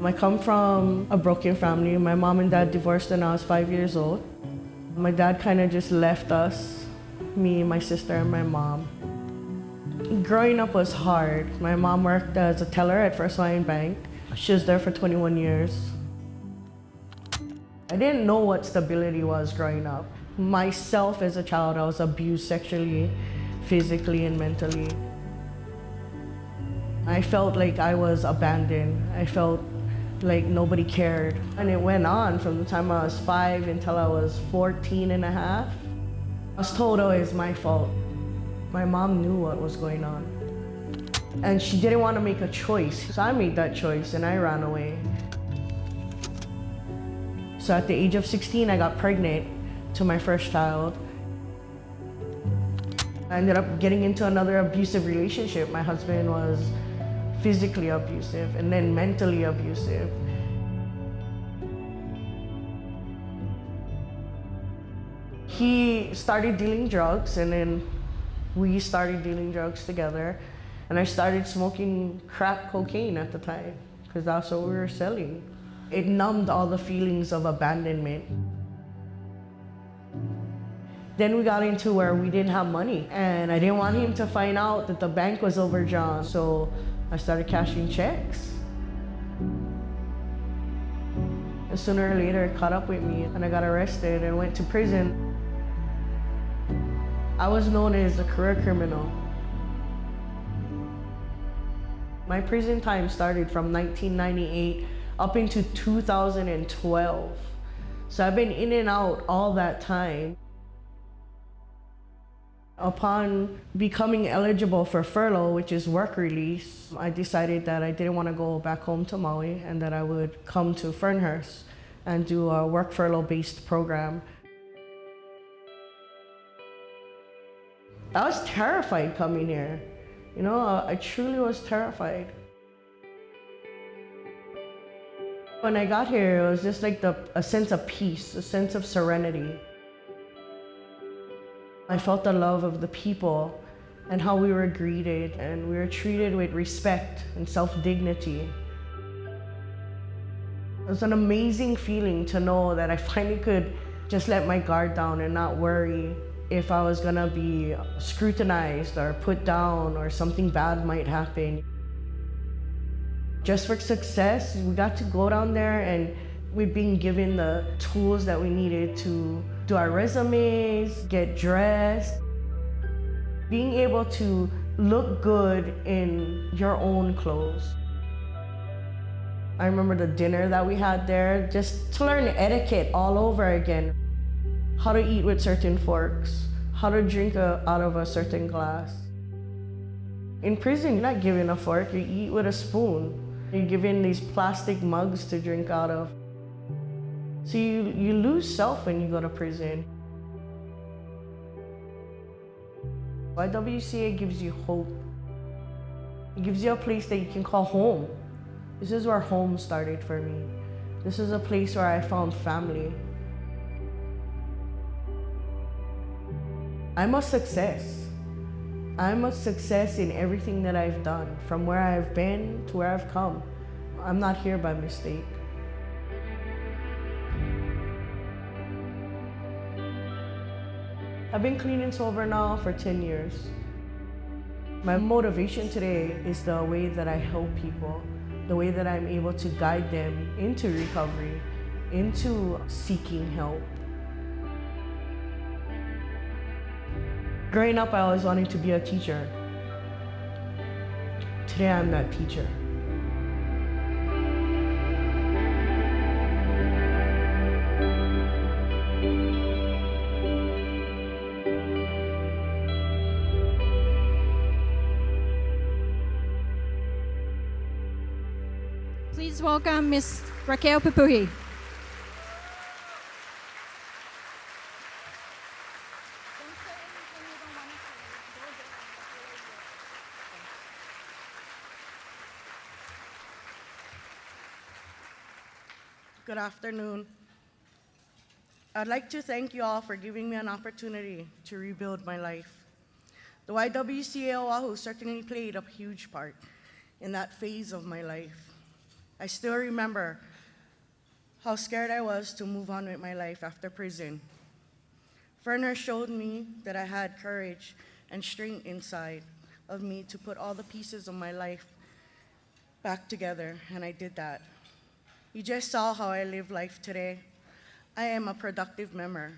[SPEAKER 11] I come from a broken family. My mom and dad divorced when I was 5 years old. My dad kind of just left us, me, my sister, and my mom. Growing up was hard. My mom worked as a teller at First Hawaiian Bank. She was there for 21 years. I didn't know what stability was growing up. Myself as a child, I was abused sexually, physically, and mentally. I felt like I was abandoned. I felt like nobody cared. And it went on from the time I was 5 until I was 14 and a half. I was told, oh, it's my fault. My mom knew what was going on. And she didn't want to make a choice. So I made that choice and I ran away. So at the age of 16, I got pregnant to my first child. I ended up getting into another abusive relationship. My husband was physically abusive and then mentally abusive. He started dealing drugs and then we started dealing drugs together. And I started smoking crack cocaine at the time because that's what we were selling. It numbed all the feelings of abandonment. Then we got into where we didn't have money and I didn't want him to find out that the bank was overdrawn. So I started cashing checks. And sooner or later it caught up with me and I got arrested and went to prison. I was known as a career criminal. My prison time started from 1998 up into 2012. So I've been in and out all that time. Upon becoming eligible for furlough, which is work release, I decided that I didn't want to go back home to Maui and that I would come to Fernhurst and do a work furlough-based program. I was terrified coming here. You know, I truly was terrified. When I got here, it was just like a sense of peace, a sense of serenity. I felt the love of the people and how we were greeted and we were treated with respect and self-dignity. It was an amazing feeling to know that I finally could just let my guard down and not worry if I was gonna be scrutinized or put down or something bad might happen. Just for success, we got to go down there and we've been given the tools that we needed to do our resumes, get dressed. Being able to look good in your own clothes. I remember the dinner that we had there, just to learn etiquette all over again. How to eat with certain forks, how to drink out of a certain glass. In prison, you're not given a fork, you eat with a spoon. You're given these plastic mugs to drink out of. So you lose self when you go to prison. YWCA gives you hope. It gives you a place that you can call home. This is where home started for me. This is a place where I found family. I'm a success. I'm a success in everything that I've done, from where I've been to where I've come. I'm not here by mistake. I've been clean and sober now for 10 years. My motivation today is the way that I help people, the way that I'm able to guide them into recovery, into seeking help. Growing up, I always wanted to be a teacher. Today, I'm that teacher.
[SPEAKER 8] Please welcome Ms. Raquel Pupuhi.
[SPEAKER 11] Good afternoon. I'd like to thank you all for giving me an opportunity to rebuild my life. The YWCA Oahu certainly played a huge part in that phase of my life. I still remember how scared I was to move on with my life after prison. Ferner showed me that I had courage and strength inside of me to put all the pieces of my life back together, and I did that. You just saw how I live life today. I am a productive member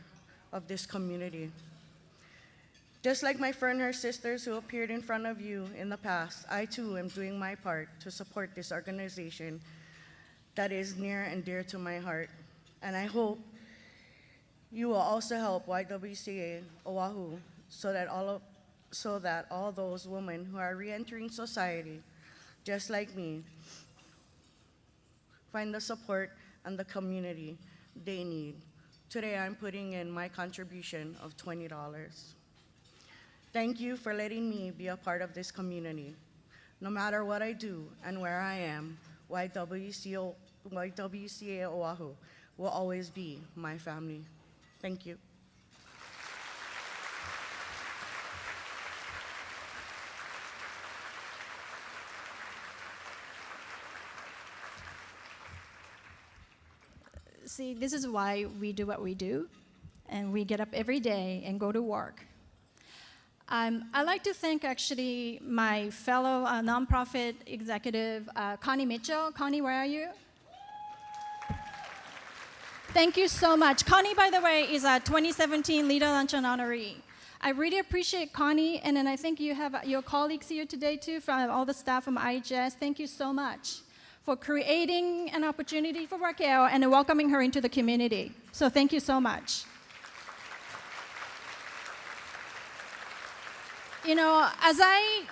[SPEAKER 11] of this community. Just like my Ferner sisters who appeared in front of you in the past, I too am doing my part to support this organization that is near and dear to my heart. And I hope you will also help YWCA Oahu so that all those women who are re-entering society, just like me, find the support and the community they need. Today, I'm putting in my contribution of $20. Thank you for letting me be a part of this community. No matter what I do and where I am, YWCA Oahu will always be my family. Thank you.
[SPEAKER 8] See, this is why we do what we do, and we get up every day and go to work. I'd like to thank actually my fellow nonprofit executive, Connie Mitchell. Connie, where are you? Thank you so much. Connie, by the way, is a 2017 LeaderLuncheon honoree. I really appreciate Connie, and then I think you have your colleagues here today too, from all the staff from IHS. Thank you so much for creating an opportunity for Raquel and welcoming her into the community. So thank you so much. You know, as I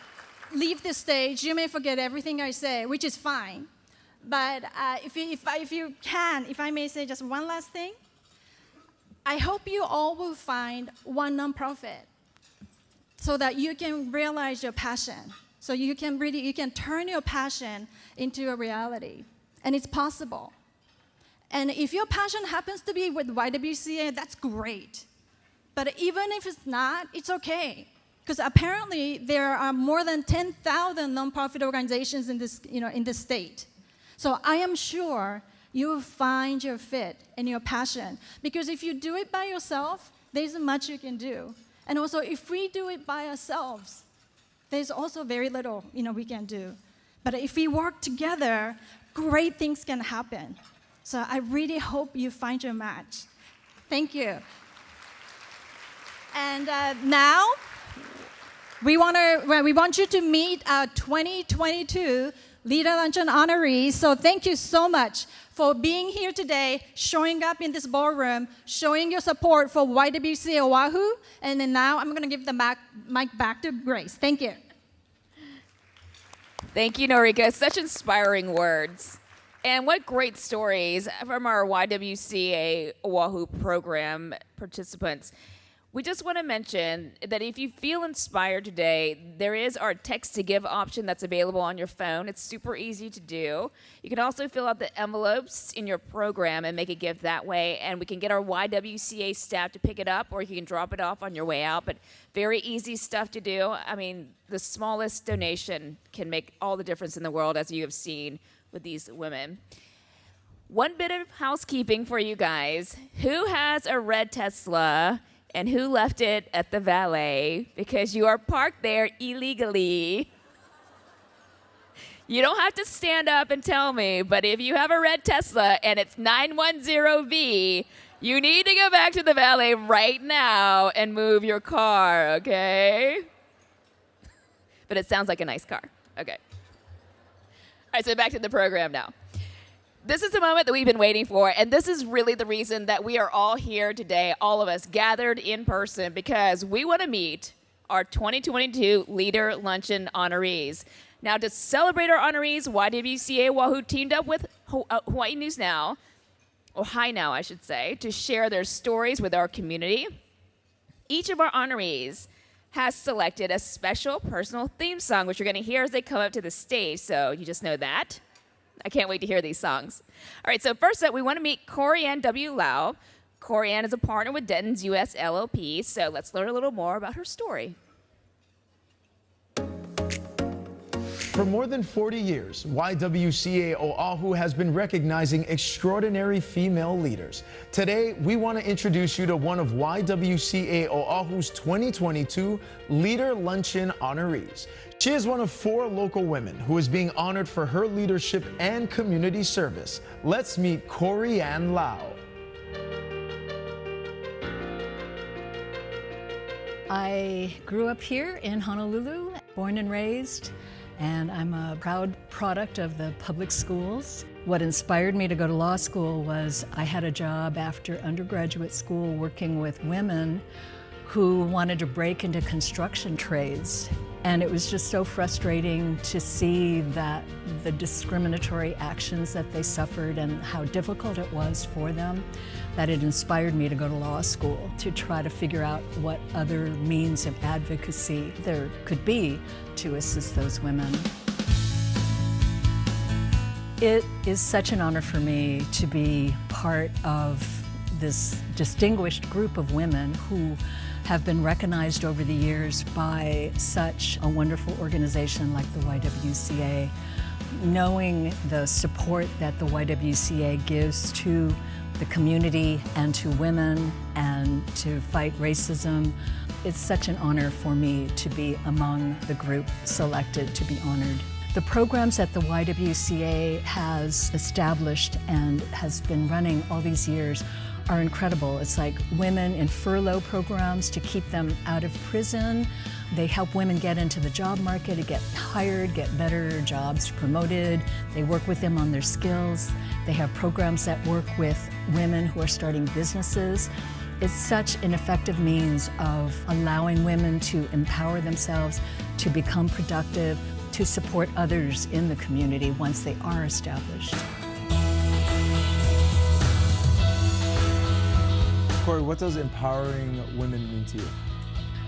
[SPEAKER 8] leave this stage, you may forget everything I say, which is fine. But if I may say just one last thing, I hope you all will find one nonprofit so that you can realize your passion. So you can turn your passion into a reality, and it's possible. And if your passion happens to be with YWCA, that's great. But even if it's not, it's okay. Because apparently there are more than 10,000 nonprofit organizations in this state. So I am sure you will find your fit and your passion. Because if you do it by yourself, there's much you can do. And also, if we do it by ourselves, there's also very little we can do. But if we work together, great things can happen. So I really hope you find your match. Thank you. And now, we want you to meet our 2022 LeaderLuncheon honorees. So thank you so much for being here today, showing up in this ballroom, showing your support for YWCA Oahu. And then now I'm going to give the mic back to Grace. Thank you.
[SPEAKER 2] Thank you, Norika. Such inspiring words. And what great stories from our YWCA Oahu program participants. We just want to mention that if you feel inspired today, there is our text to give option that's available on your phone. It's super easy to do. You can also fill out the envelopes in your program and make a gift that way, and we can get our YWCA staff to pick it up, or you can drop it off on your way out. But very easy stuff to do. I mean, the smallest donation can make all the difference in the world, as you have seen with these women. One bit of housekeeping for you guys. Who has a red Tesla? And who left it at the valet? Because you are parked there illegally. You don't have to stand up and tell me, but if you have a red Tesla and it's 910V, you need to go back to the valet right now and move your car, okay? But it sounds like a nice car. Okay. All right, so back to the program now. This is the moment that we've been waiting for, and this is really the reason that we are all here today, all of us gathered in person, because we want to meet our 2022 Leader Luncheon honorees. Now, to celebrate our honorees, YWCA Oahu teamed up with Hawaii News Now, or Hi Now, I should say, to share their stories with our community. Each of our honorees has selected a special personal theme song, which you're going to hear as they come up to the stage, so you just know that. I can't wait to hear these songs. All right, so first up, we want to meet Corianne W. Lau. Corianne is a partner with Dentons US LLP, so let's learn a little more about her story.
[SPEAKER 12] For more than 40 years, YWCA Oahu has been recognizing extraordinary female leaders. Today, we want to introduce you to one of YWCA Oahu's 2022 Leader Luncheon honorees. She is one of 4 local women who is being honored for her leadership and community service. Let's meet Corianne Lau.
[SPEAKER 13] I grew up here in Honolulu, born and raised, and I'm a proud product of the public schools. What inspired me to go to law school was I had a job after undergraduate school working with women who wanted to break into construction trades. And it was just so frustrating to see that the discriminatory actions that they suffered and how difficult it was for them, that it inspired me to go to law school to try to figure out what other means of advocacy there could be to assist those women. It is such an honor for me to be part of this distinguished group of women who have been recognized over the years by such a wonderful organization like the YWCA. Knowing the support that the YWCA gives to the community and to women and to fight racism, it's such an honor for me to be among the group selected to be honored. The programs that the YWCA has established and has been running all these years are incredible. It's like women in furlough programs to keep them out of prison. They help women get into the job market, to get hired, get better jobs, promoted. They work with them on their skills. They have programs that work with women who are starting businesses. It's such an effective means of allowing women to empower themselves, to become productive, to support others in the community once they are established.
[SPEAKER 14] Corey, what does empowering women mean to you?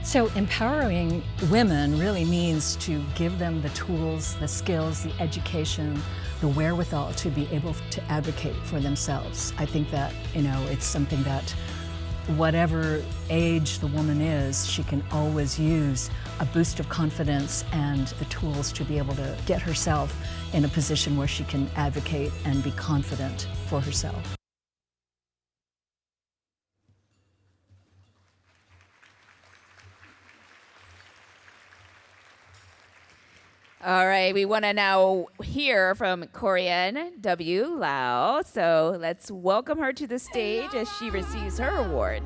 [SPEAKER 13] So empowering women really means to give them the tools, the skills, the education, the wherewithal to be able to advocate for themselves. I think that, it's something that whatever age the woman is, she can always use a boost of confidence and the tools to be able to get herself in a position where she can advocate and be confident for herself.
[SPEAKER 2] All right, we want to now hear from Corianne W. Lau. So let's welcome her to the stage as she receives her award.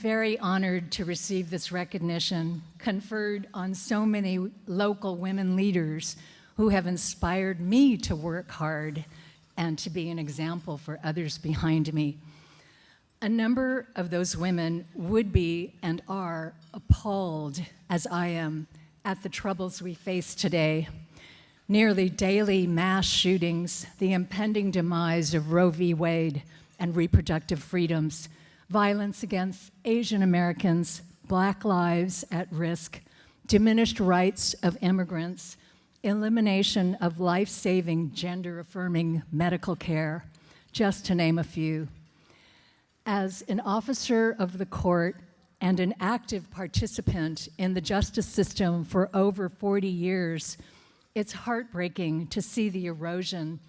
[SPEAKER 13] very honored to receive this recognition conferred on so many local women leaders who have inspired me to work hard and to be an example for others behind me. A number of those women would be and are appalled, as I am, at the troubles we face today. Nearly daily mass shootings, the impending demise of Roe v. Wade and reproductive freedoms, violence against Asian Americans, Black lives at risk, diminished rights of immigrants, elimination of life-saving, gender-affirming medical care, just to name a few. As an officer of the court and an active participant in the justice system for over 40 years, it's heartbreaking to see the erosion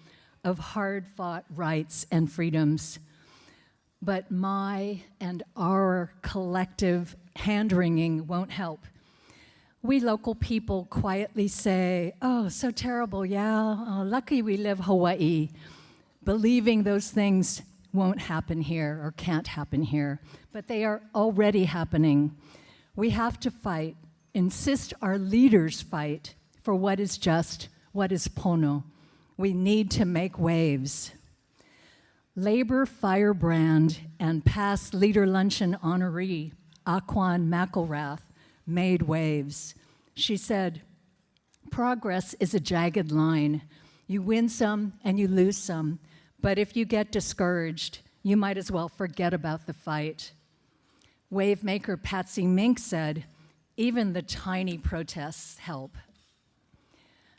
[SPEAKER 13] of hard-fought rights and freedoms. But my and our collective hand-wringing won't help. We local people quietly say, oh, so terrible, yeah, lucky we live Hawaii, believing those things won't happen here or can't happen here, but they are already happening. We have to fight, insist our leaders fight for what is just, what is pono. We need to make waves. Labor firebrand and past LeaderLuncheon honoree, Aquan McElrath, made waves. She said, progress is a jagged line. You win some and you lose some, but if you get discouraged, you might as well forget about the fight. Wave maker Patsy Mink said, even the tiny protests help.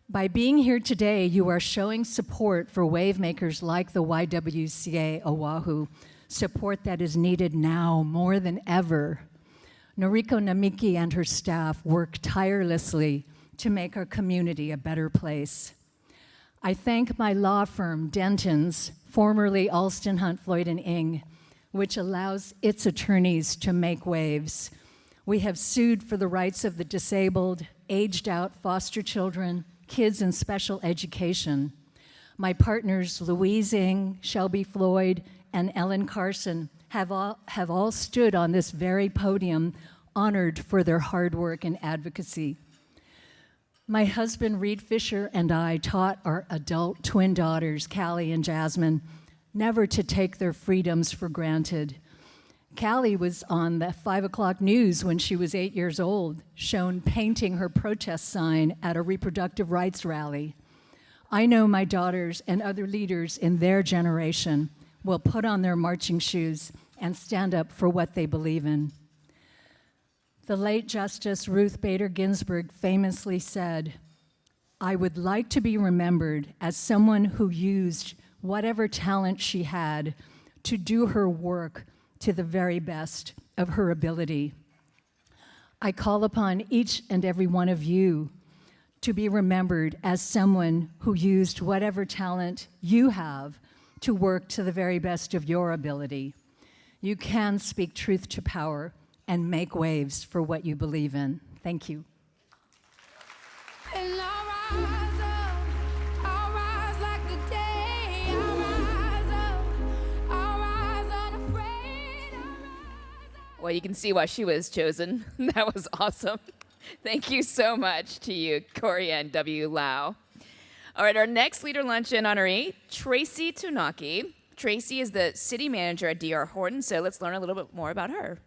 [SPEAKER 13] By being here today, you are showing support for wave makers like the YWCA Oahu, support that is needed now more than ever. Noriko Namiki and her staff work tirelessly to make our community a better place. I thank my law firm, Dentons, formerly Alston Hunt Floyd & Ing, which allows its attorneys to make waves. We have sued for the rights of the disabled, aged out foster children, kids in special education. My partners, Louise Ing, Shelby Floyd, and Ellen Carson have all stood on this very podium, honored for their hard work and advocacy. My husband, Reed Fisher, and I taught our adult twin daughters, Callie and Jasmine, never to take their freedoms for granted. Callie was on the 5 o'clock news when she was 8 years old, shown painting her protest sign at a reproductive rights rally. I know my daughters and other leaders in their generation will put on their marching shoes and stand up for what they believe in. The late Justice Ruth Bader Ginsburg famously said, I would like to be remembered as someone who used whatever talent she had to do her work to the very best of her ability. I call upon each and every one of you to be remembered as someone who used whatever talent you have to work to the very best of your ability. You can speak truth to power and make waves for what you believe in. Thank you.
[SPEAKER 5] And I'll rise like the day. I'll rise unafraid.
[SPEAKER 2] Well, you can see why she was chosen. That was awesome. Thank you so much to you, Corianne W. Lau. All right, our next Leader Luncheon honoree, Tracy Tonaki. Tracy is the city manager at DR Horton, so let's learn a little bit more about her.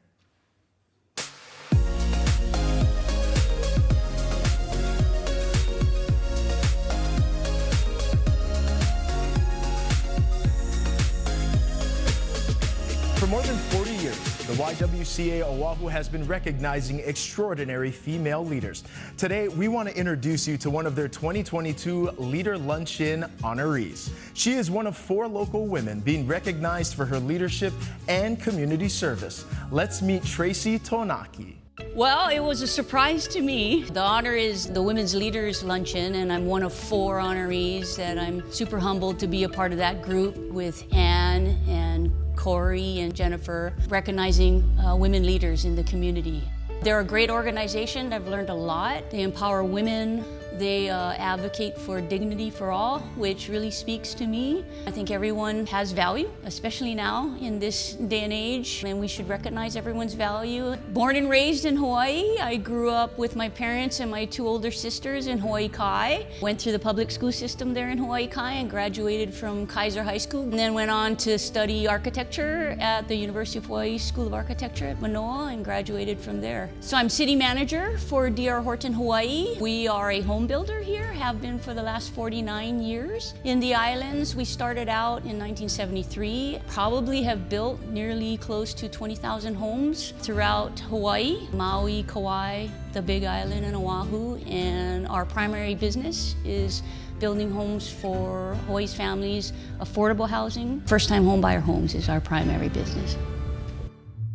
[SPEAKER 12] For more than 40 years, the YWCA Oahu has been recognizing extraordinary female leaders. Today, we want to introduce you to one of their 2022 Leader Luncheon honorees. She is one of 4 local women being recognized for her leadership and community service. Let's meet Tracy Tonaki.
[SPEAKER 15] Well, it was a surprise to me. The honor is the Women's Leaders Luncheon, and I'm one of 4 honorees, and I'm super humbled to be a part of that group with Anne and Corey and Jennifer, recognizing women leaders in the community. They're a great organization. I've learned a lot. They empower women. They advocate for dignity for all, which really speaks to me. I think everyone has value, especially now in this day and age, and we should recognize everyone's value. Born and raised in Hawaii, I grew up with my parents and my 2 older sisters in Hawaii Kai. Went through the public school system there in Hawaii Kai and graduated from Kaiser High School, and then went on to study architecture at the University of Hawaii School of Architecture at Manoa and graduated from there. So I'm city manager for DR Horton, Hawaii. We are a home builder here, have been for the last 49 years. In the islands, we started out in 1973, probably have built nearly close to 20,000 homes throughout Hawaii, Maui, Kauai, the Big Island, and Oahu. And our primary business is building homes for Hawaii's families, affordable housing. First-time home buyer homes is our primary business.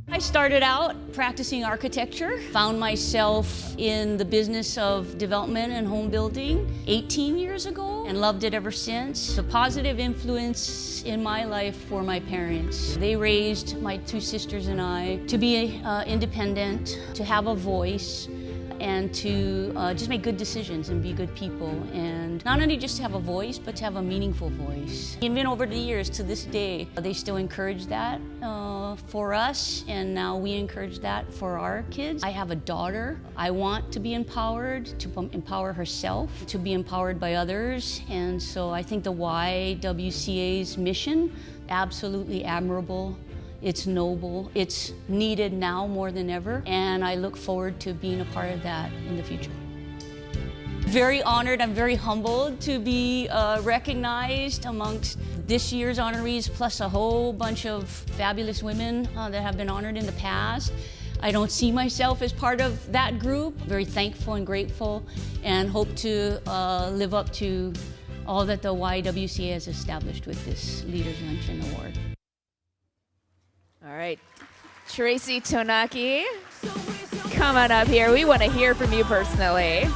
[SPEAKER 15] I started out practicing architecture, found myself in the business of development and home building 18 years ago and loved it ever since. A positive influence in my life were my parents. They raised my 2 sisters and I to be independent, to have a voice, and to just make good decisions and be good people. And not only just to have a voice, but to have a meaningful voice. Even over the years, to this day, they still encourage that for us, and now we encourage that for our kids. I have a daughter. I want to be empowered, to empower herself, to be empowered by others. And so I think the YWCA's mission, absolutely admirable. It's noble, it's needed now more than ever, and I look forward to being a part of that in the future. Very honored, I'm very humbled to be recognized amongst this year's honorees, plus a whole bunch of fabulous women that have been honored in the past. I don't see myself as part of that group. Very thankful and grateful, and hope to live up to all that the YWCA has established with this Leaders Luncheon Award.
[SPEAKER 2] All right, Tracy, Tonaki, come on up here. We want to hear from you personally.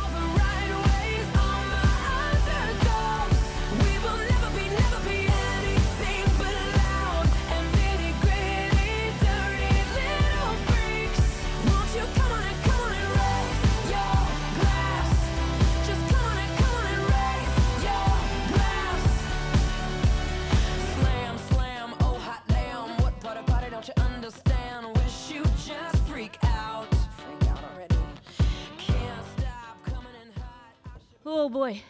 [SPEAKER 15] Oh boy.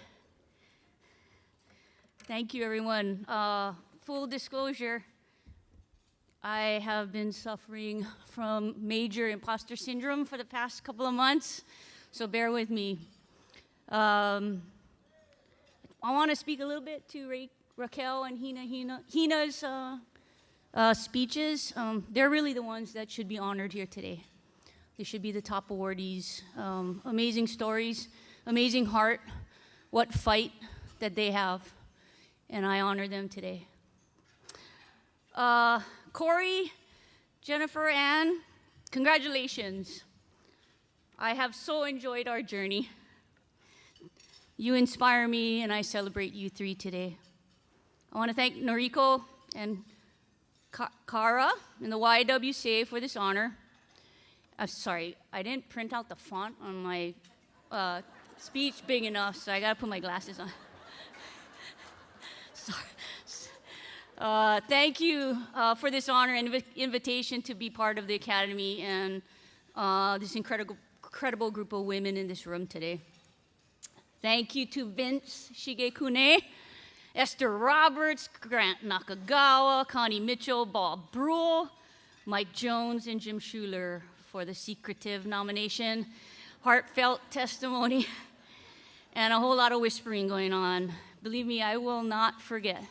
[SPEAKER 15] Thank you, everyone. Full disclosure, I have been suffering from major imposter syndrome for the past couple of months, so bear with me. I want to speak a little bit to Raquel and Hina's speeches. They're really the ones that should be honored here today. They should be the top awardees. Amazing stories, amazing heart, what fight that they have, and I honor them today. Corey, Jennifer, Ann, congratulations. I have so enjoyed our journey. You inspire me, and I celebrate you 3 today. I want to thank Noriko and Kara and the YWCA for this honor. I'm sorry, I didn't print out the font on my speech big enough, so I gotta put my glasses on. Sorry. Thank you for this honor and invitation to be part of the Academy and this incredible group of women in this room today. Thank you to Vince Shigekune, Esther Roberts, Grant Nakagawa, Connie Mitchell, Bob Brule, Mike Jones, and Jim Schuler for the secretive nomination, heartfelt testimony, and a whole lot of whispering going on. Believe me, I will not forget.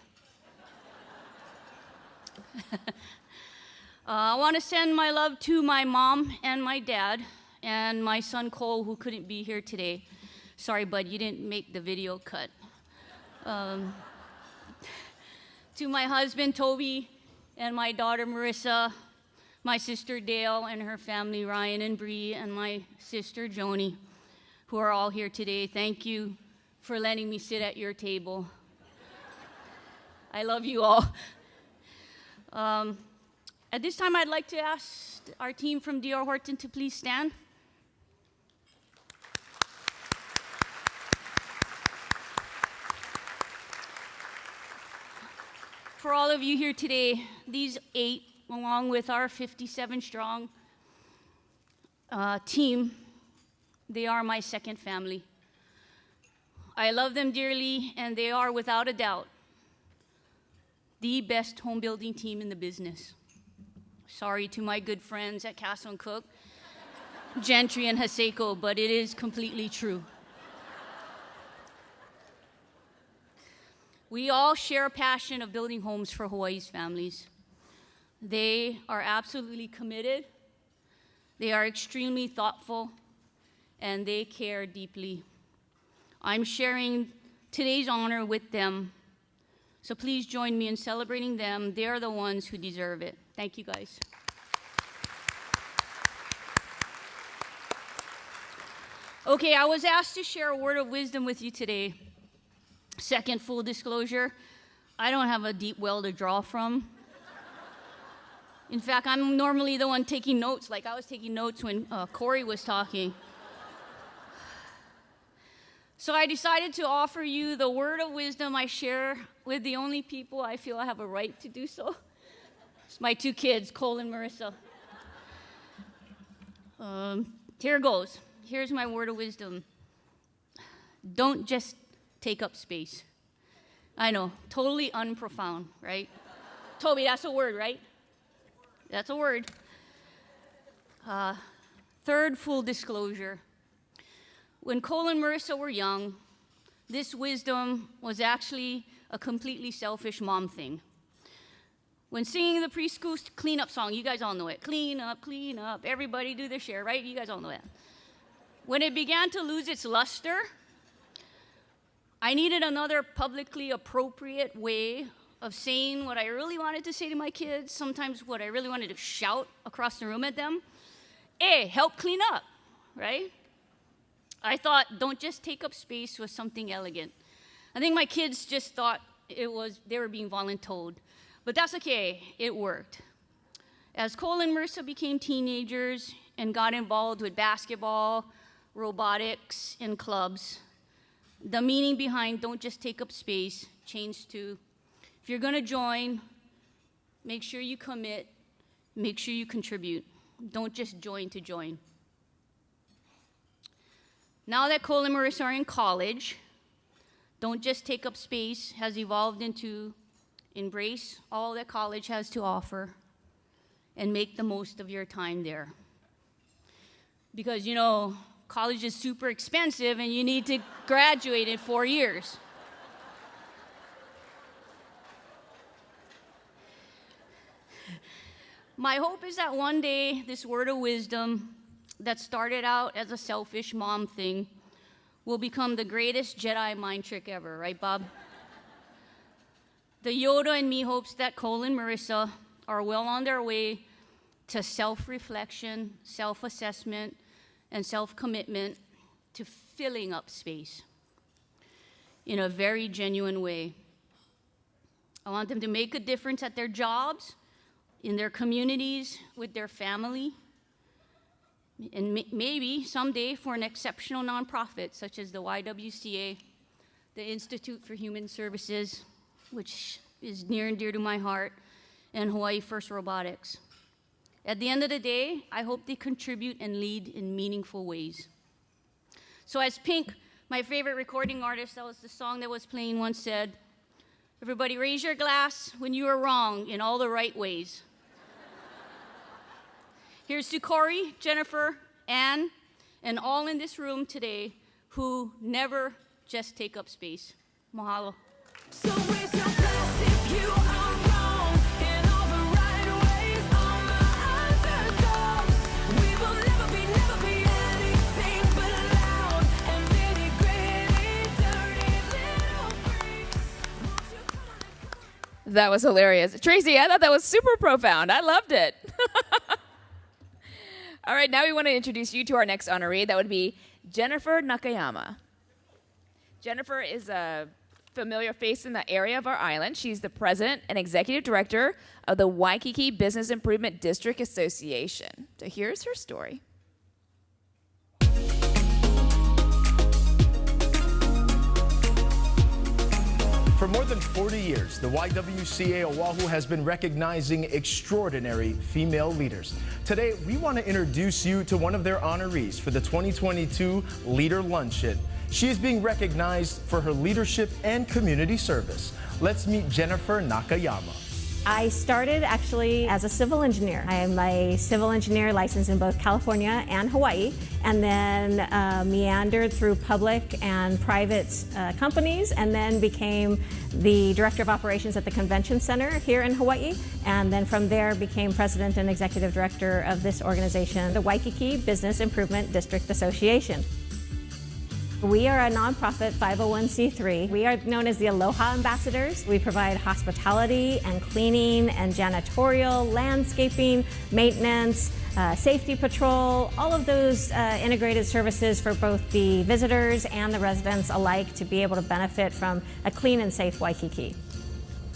[SPEAKER 15] I want to send my love to my mom and my dad and my son Cole, who couldn't be here today. Sorry, bud, you didn't make the video cut. To my husband Toby and my daughter Marissa, my sister Dale and her family, Ryan and Bree, and my sister Joni, who are all here today. Thank you for letting me sit at your table. I love you all. At this time, I'd like to ask our team from DR Horton to please stand. For all of you here today, these 8, along with our 57 strong team, they are my second family. I love them dearly, and they are, without a doubt, the best home building team in the business. Sorry to my good friends at Castle and Cook, Gentry and Haseko, but it is completely true. We all share a passion of building homes for Hawaii's families. They are absolutely committed, they are extremely thoughtful, and they care deeply. I'm sharing today's honor with them, so please join me in celebrating them. They're the ones who deserve it. Thank you, guys. Okay, I was asked to share a word of wisdom with you today. Second, full disclosure, I don't have a deep well to draw from. In fact, I'm normally the one taking notes, like I was taking notes when Corey was talking. So I decided to offer you the word of wisdom I share with the only people I feel I have a right to do so. It's my 2 kids, Cole and Marissa. Here goes. Here's my word of wisdom. Don't just take up space. I know, totally unprofound, right? Toby, that's a word, right? That's a word. Third, full disclosure. When Cole and Marissa were young, this wisdom was actually a completely selfish mom thing. When singing the preschool cleanup song, you guys all know it. Clean up, everybody do their share, right? You guys all know that. When it began to lose its luster, I needed another publicly appropriate way of saying what I really wanted to say to my kids, sometimes what I really wanted to shout across the room at them. Hey, help clean up, right? I thought, don't just take up space was something elegant. I think my kids just thought they were being voluntold. But that's okay, it worked. As Cole and Marissa became teenagers and got involved with basketball, robotics, and clubs, the meaning behind don't just take up space changed to, if you're gonna join, make sure you commit, make sure you contribute. Don't just join to join. Now that Cole and Marissa are in college, don't just take up space has evolved into embrace all that college has to offer and make the most of your time there. Because, you know, college is super expensive and you need to graduate in 4 years. My hope is that one day this word of wisdom that started out as a selfish mom thing will become the greatest Jedi mind trick ever, right, Bob? The Yoda in me hopes that Cole and Marissa are well on their way to self-reflection, self-assessment, and self-commitment to filling up space in a very genuine way. I want them to make a difference at their jobs, in their communities, with their family, and maybe someday for an exceptional nonprofit such as the YWCA, the Institute for Human Services, which is near and dear to my heart, and Hawaii First Robotics. At the end of the day, I hope they contribute and lead in meaningful ways. So as Pink, my favorite recording artist, that was the song that was playing, once said, everybody raise your glass when you are wrong in all the right ways. Here's to Corey, Jennifer, Ann, and all in this room today who never just take up space. Mahalo.
[SPEAKER 1] So raise your glass if you are wrong in all the right ways. All my underdogs, we will never be anything but loud and nitty-gritty, dirty little freaks. Won't you come on?
[SPEAKER 2] That was hilarious. Tracy, I thought that was super profound. I loved it. All right, now we want to introduce you to our next honoree. That would be Jennifer Nakayama. Jennifer is a familiar face in the area of our island. She's the president and executive director of the Waikiki Business Improvement District Association. So here's her story.
[SPEAKER 12] For more than 40 years, the YWCA Oahu has been recognizing extraordinary female leaders. Today, we want to introduce you to one of their honorees for the 2022 Leader Luncheon. She is being recognized for her leadership and community service. Let's meet Jennifer Nakayama.
[SPEAKER 16] I started actually as a civil engineer. I am a civil engineer licensed in both California and Hawaii, and then meandered through public and private companies, and then became the director of operations at the convention center here in Hawaii, and then from there became president and executive director of this organization, the Waikiki Business Improvement District Association. We are a nonprofit 501c3. We are known as the Aloha Ambassadors. We provide hospitality and cleaning and janitorial, landscaping, maintenance, safety patrol, all of those integrated services for both the visitors and the residents alike to be able to benefit from a clean and safe Waikiki.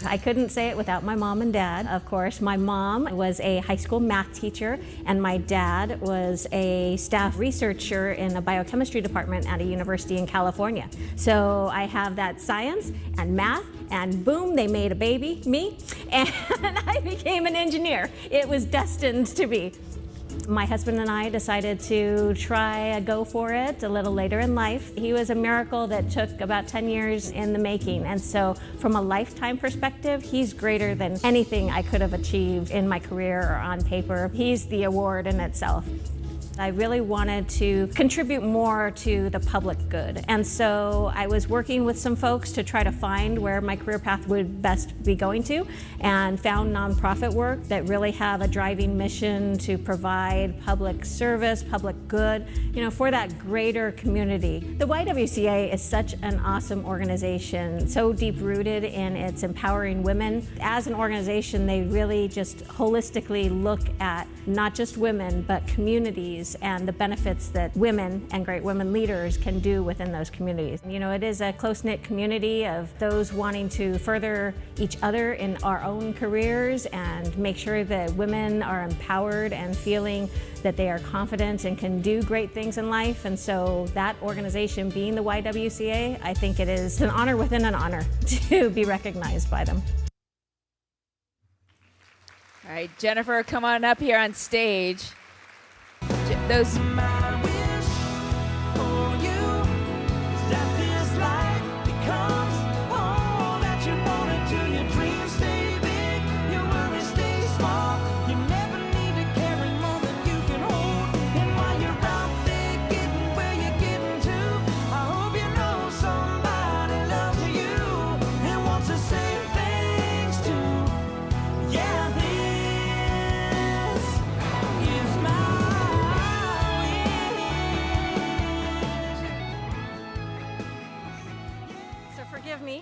[SPEAKER 16] I couldn't say it without my mom and dad, of course. My mom was a high school math teacher, and my dad was a staff researcher in the biochemistry department at a university in California. So I have that science and math, and boom, they made a baby, me, and I became an engineer. It was destined to be. My husband and I decided to try a go for it a little later in life. He was a miracle that took about 10 years in the making. And so from a lifetime perspective, he's greater than anything I could have achieved in my career or on paper. He's the award in itself. I really wanted to contribute more to the public good. And so I was working with some folks to try to find where my career path would best be going to, and found nonprofit work that really have a driving mission to provide public service, public good, for that greater community. The YWCA is such an awesome organization, so deep-rooted in its empowering women. As an organization, they really just holistically look at not just women, but communities and the benefits that women and great women leaders can do within those communities. It is a close-knit community of those wanting to further each other in our own careers and make sure that women are empowered and feeling that they are confident and can do great things in life. And so that organization being the YWCA, I think it is an honor within an honor to be recognized by them.
[SPEAKER 2] All right, Jennifer, come on up here on stage. Those.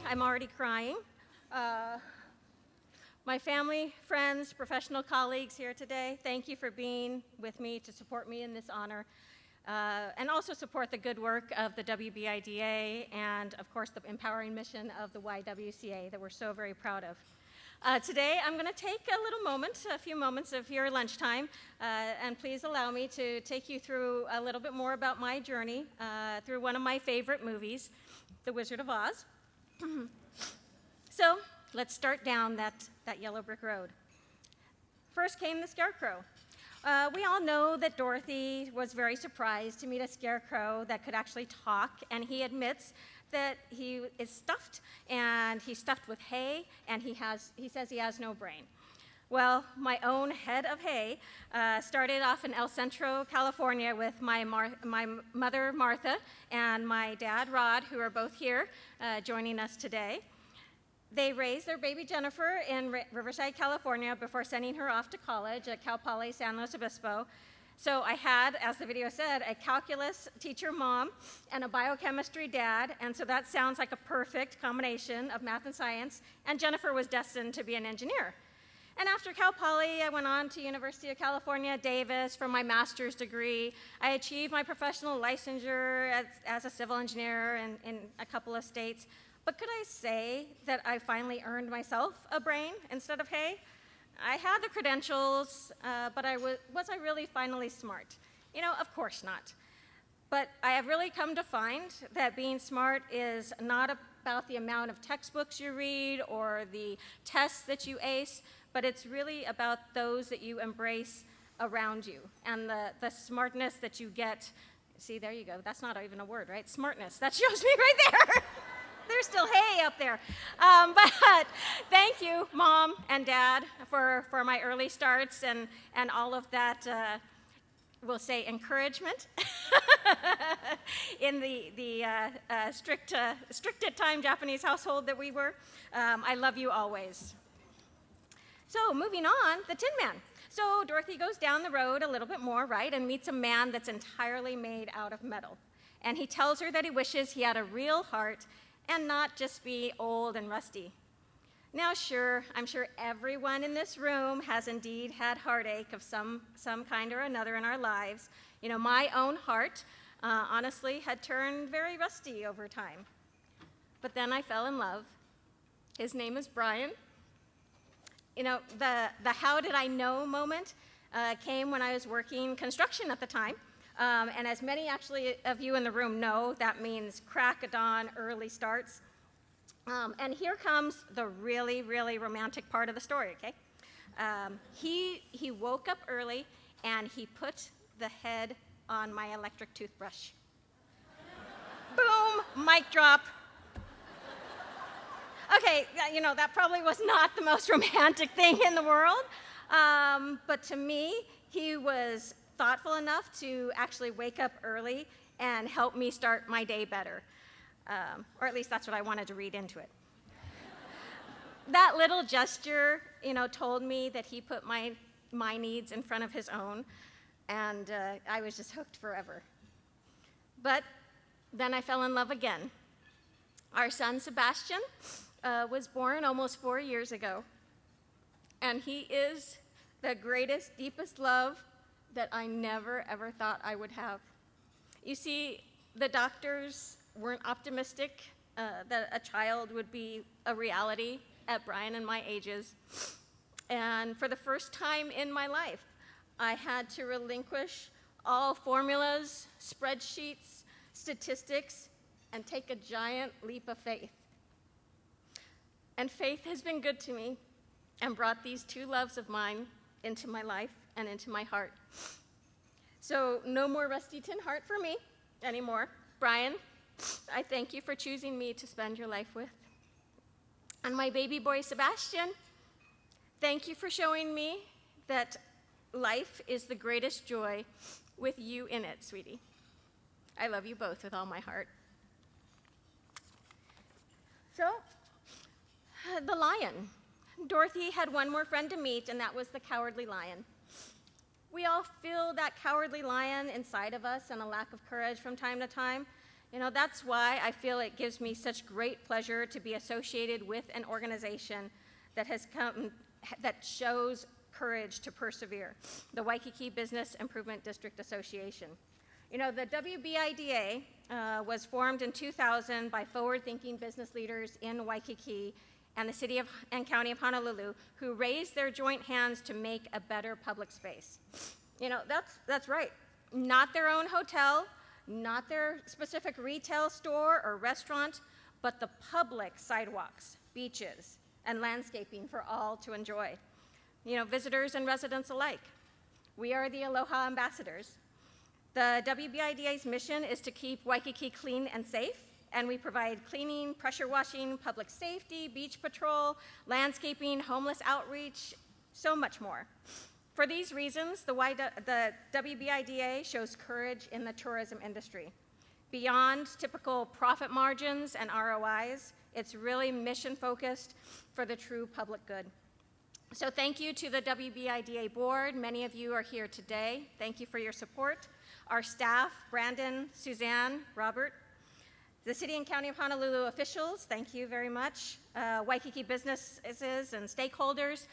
[SPEAKER 16] I'm already crying. My family, friends, professional colleagues here today, thank you for being with me to support me in this honor, and also support the good work of the WBIDA and, of course, the empowering mission of the YWCA that we're so very proud of. Today, I'm going to take a few moments of your lunchtime, and please allow me to take you through a little bit more about my journey through one of my favorite movies, The Wizard of Oz. So let's start down that yellow brick road. First came the Scarecrow. We all know that Dorothy was very surprised to meet a scarecrow that could actually talk, and he admits that he is stuffed, and he's stuffed with hay, and he says he has no brain. Well, my own head of hay started off in El Centro, California with my mother, Martha, and my dad, Rod, who are both here joining us today. They raised their baby Jennifer in Riverside, California before sending her off to college at Cal Poly San Luis Obispo. So I had, as the video said, a calculus teacher mom and a biochemistry dad, and so that sounds like a perfect combination of math and science, and Jennifer was destined to be an engineer. And after Cal Poly, I went on to University of California, Davis for my master's degree. I achieved my professional licensure as a civil engineer in a couple of states. But could I say that I finally earned myself a brain instead of hay? I had the credentials, but was I really finally smart? You know, of course not. But I have really come to find that being smart is not about the amount of textbooks you read or the tests that you ace, but it's really about those that you embrace around you and the smartness that you get. See, there you go. That's not even a word, right? Smartness. That shows me right there. There's still hay up there. But thank you, Mom and Dad, for my early starts and all of that, we'll say, encouragement in the strict at time Japanese household that we were. I love you always. So moving on, the Tin Man. So Dorothy goes down the road a little bit more, right, and meets a man that's entirely made out of metal. And he tells her that he wishes he had a real heart and not just be old and rusty. Now, sure, I'm sure everyone in this room has indeed had heartache of some kind or another in our lives. You know, my own heart, honestly, had turned very rusty over time. But then I fell in love. His name is Brian. You know, the how did I know moment came when I was working construction at the time. And as many actually of you in the room know, that means crack of dawn, early starts. And here comes the really, really romantic part of the story, okay? He woke up early and he put the head on my electric toothbrush. Boom, mic drop. Okay, you know, that probably was not the most romantic thing in the world, but to me, he was thoughtful enough to actually wake up early and help me start my day better, or at least that's what I wanted to read into it. That little gesture, you know, told me that he put my needs in front of his own, and I was just hooked forever. But then I fell in love again. Our son, Sebastian, was born almost 4 years ago, and he is the greatest, deepest love that I never, ever thought I would have. You see, the doctors weren't optimistic that a child would be a reality at Brian and my ages, and for the first time in my life, I had to relinquish all formulas, spreadsheets, statistics, and take a giant leap of faith. And faith has been good to me and brought these two loves of mine into my life and into my heart. So no more rusty tin heart for me anymore. Brian, I thank you for choosing me to spend your life with. And my baby boy, Sebastian, thank you for showing me that life is the greatest joy with you in it, sweetie. I love you both with all my heart. So, the lion. Dorothy had one more friend to meet, and that was the cowardly lion. We all feel that cowardly lion inside of us and a lack of courage from time to time. You know, that's why I feel it gives me such great pleasure to be associated with an organization that shows courage to persevere, the Waikiki Business Improvement District Association. You know, the WBIDA was formed in 2000 by forward-thinking business leaders in Waikiki and the city and county of Honolulu who raised their joint hands to make a better public space. You know, that's right. Not their own hotel, not their specific retail store or restaurant, but the public sidewalks, beaches, and landscaping for all to enjoy. You know, visitors and residents alike. We are the Aloha ambassadors. The WBIDA's mission is to keep Waikiki clean and safe, and we provide cleaning, pressure washing, public safety, beach patrol, landscaping, homeless outreach, so much more. For these reasons, the WBIDA shows courage in the tourism industry. Beyond typical profit margins and ROIs, it's really mission-focused for the true public good. So thank you to the WBIDA board. Many of you are here today. Thank you for your support. Our staff, Brandon, Suzanne, Robert, the City and County of Honolulu officials, thank you very much. Waikiki businesses and stakeholders,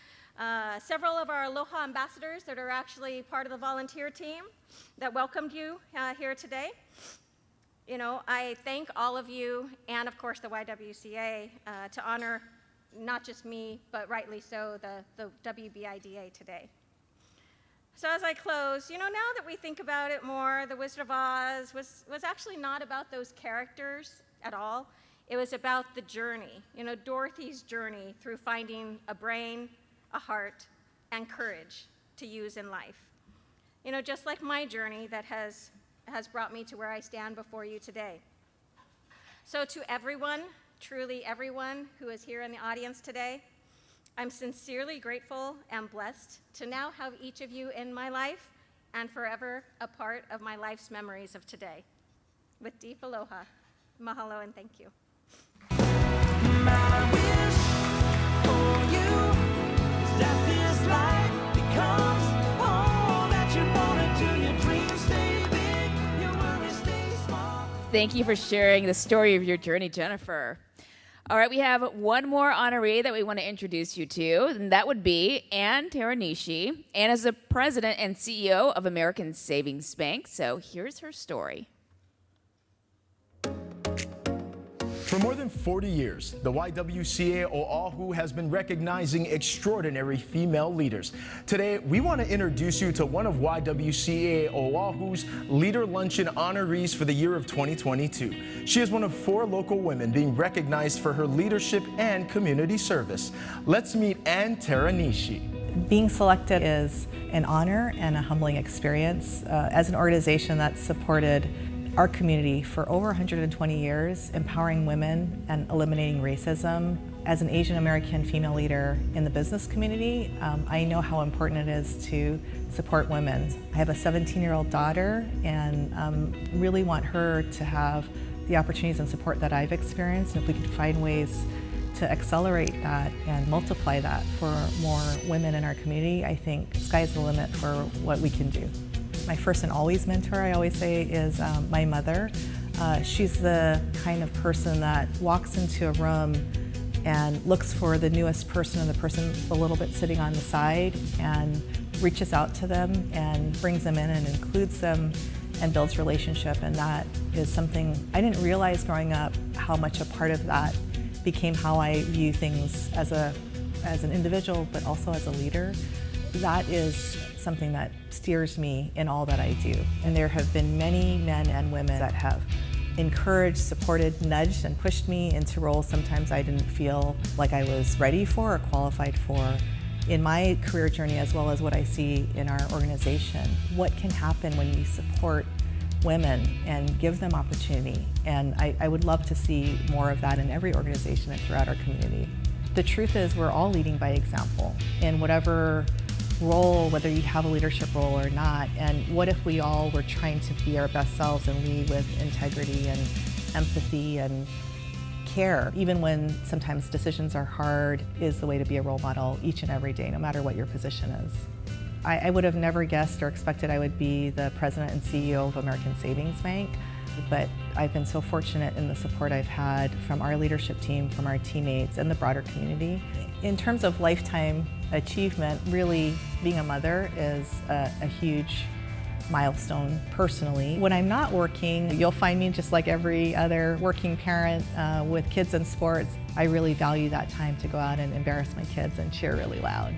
[SPEAKER 16] several of our Aloha ambassadors that are actually part of the volunteer team that welcomed you here today. You know, I thank all of you and, of course, the YWCA to honor not just me, but rightly so, the WBIDA today. So as I close, you know, now that we think about it more, The Wizard of Oz was actually not about those characters at all. It was about the journey, you know, Dorothy's journey through finding a brain, a heart, and courage to use in life. You know, just like my journey that has brought me to where I stand before you today. So to everyone, truly everyone who is here in the audience today, I'm sincerely grateful and blessed to now have each of you in my life and forever a part of my life's memories of today. With deep aloha, mahalo and thank you.
[SPEAKER 3] My wish for you is that this life becomes all that you want to do. Your dreams stay big, your worries stay small.
[SPEAKER 2] Thank you for sharing the story of your journey, Jennifer. All right, we have one more honoree that we want to introduce you to, and that would be Anne Teranishi. Anne is the president and CEO of American Savings Bank, so here's her story.
[SPEAKER 12] For more than 40 years, the YWCA Oahu has been recognizing extraordinary female leaders. Today, we want to introduce you to one of YWCA Oahu's Leader Luncheon honorees for the year of 2022. She is one of 4 local women being recognized for her leadership and community service. Let's meet Anne Teranishi.
[SPEAKER 17] Being selected is an honor and a humbling experience. As an organization that's supported our community for over 120 years, empowering women and eliminating racism. As an Asian American female leader in the business community, I know how important it is to support women. I have a 17-year-old daughter and really want her to have the opportunities and support that I've experienced. And if we can find ways to accelerate that and multiply that for more women in our community, I think sky's the limit for what we can do. My first and always mentor, I always say, is my mother. She's the kind of person that walks into a room and looks for the newest person and the person a little bit sitting on the side and reaches out to them and brings them in and includes them and builds relationship. And that is something I didn't realize growing up, how much a part of that became how I view things as an individual, but also as a leader. That is something that steers me in all that I do. And there have been many men and women that have encouraged, supported, nudged, and pushed me into roles sometimes I didn't feel like I was ready for or qualified for in my career journey, as well as what I see in our organization. What can happen when you support women and give them opportunity? And I would love to see more of that in every organization and throughout our community. The truth is we're all leading by example in whatever role, whether you have a leadership role or not. And what if we all were trying to be our best selves and lead with integrity and empathy and care, even when sometimes decisions are hard, is the way to be a role model each and every day, no matter what your position is. I would have never guessed or expected I would be the president and CEO of American Savings Bank, but I've been so fortunate in the support I've had from our leadership team, from our teammates, and the broader community. In terms of lifetime achievement, really being a mother is a huge milestone personally. When I'm not working, you'll find me just like every other working parent with kids in sports. I really value that time to go out and embarrass my kids and cheer really loud.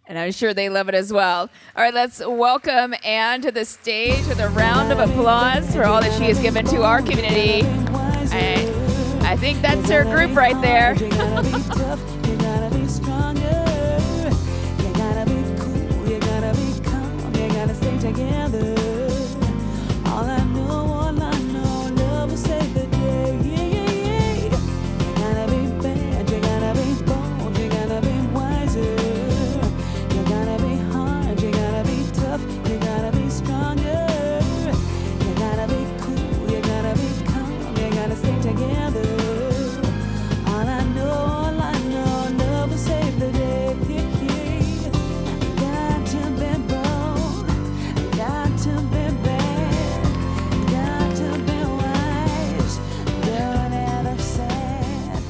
[SPEAKER 2] And I'm sure they love it as well. All right, let's welcome Anne to the stage with a round of applause for all that she has given to our community. I think that's her group right there.
[SPEAKER 3] You gotta be stronger. You gotta be cool. You gotta be calm. You gotta stay together. All I know, love will save the day. You gotta be bad. You gotta be bold. You gotta be wiser. You gotta be hard. You gotta be tough. You gotta be stronger. You gotta be cool. You gotta be calm. You gotta stay together. All I know, love will save the day. Got to be bold, got to be bad, got to be wise, don't ever sad.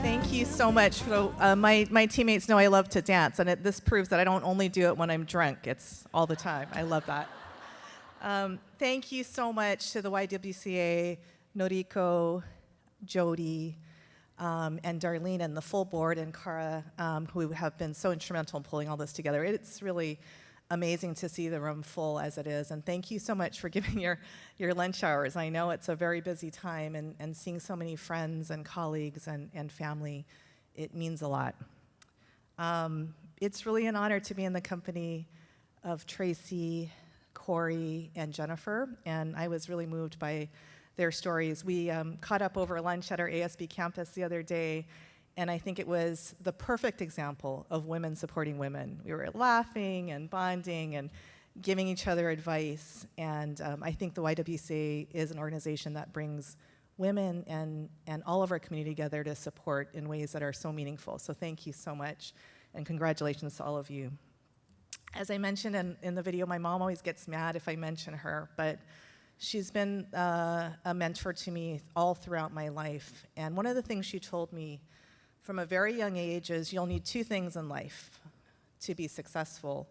[SPEAKER 17] Thank you so much. So, my teammates know I love to dance, and this proves that I don't only do it when I'm drunk. It's all the time. I love that. Thank you so much to the YWCA, Noriko, Jody, and Darlene and the full board and Cara, who have been so instrumental in pulling all this together. It's really amazing to see the room full as it is. And thank you so much for giving your lunch hours. I know it's a very busy time, and seeing so many friends and colleagues and family, it means a lot. It's really an honor to be in the company of Tracy, Corey, and Jennifer, and I was really moved by their stories. We caught up over lunch at our ASB campus the other day, and I think it was the perfect example of women supporting women. We were laughing and bonding and giving each other advice, and I think the YWCA is an organization that brings women and all of our community together to support in ways that are so meaningful. So thank you so much, and congratulations to all of you. As I mentioned in the video, my mom always gets mad if I mention her, but she's been a mentor to me all throughout my life. And one of the things she told me from a very young age is you'll need two things in life to be successful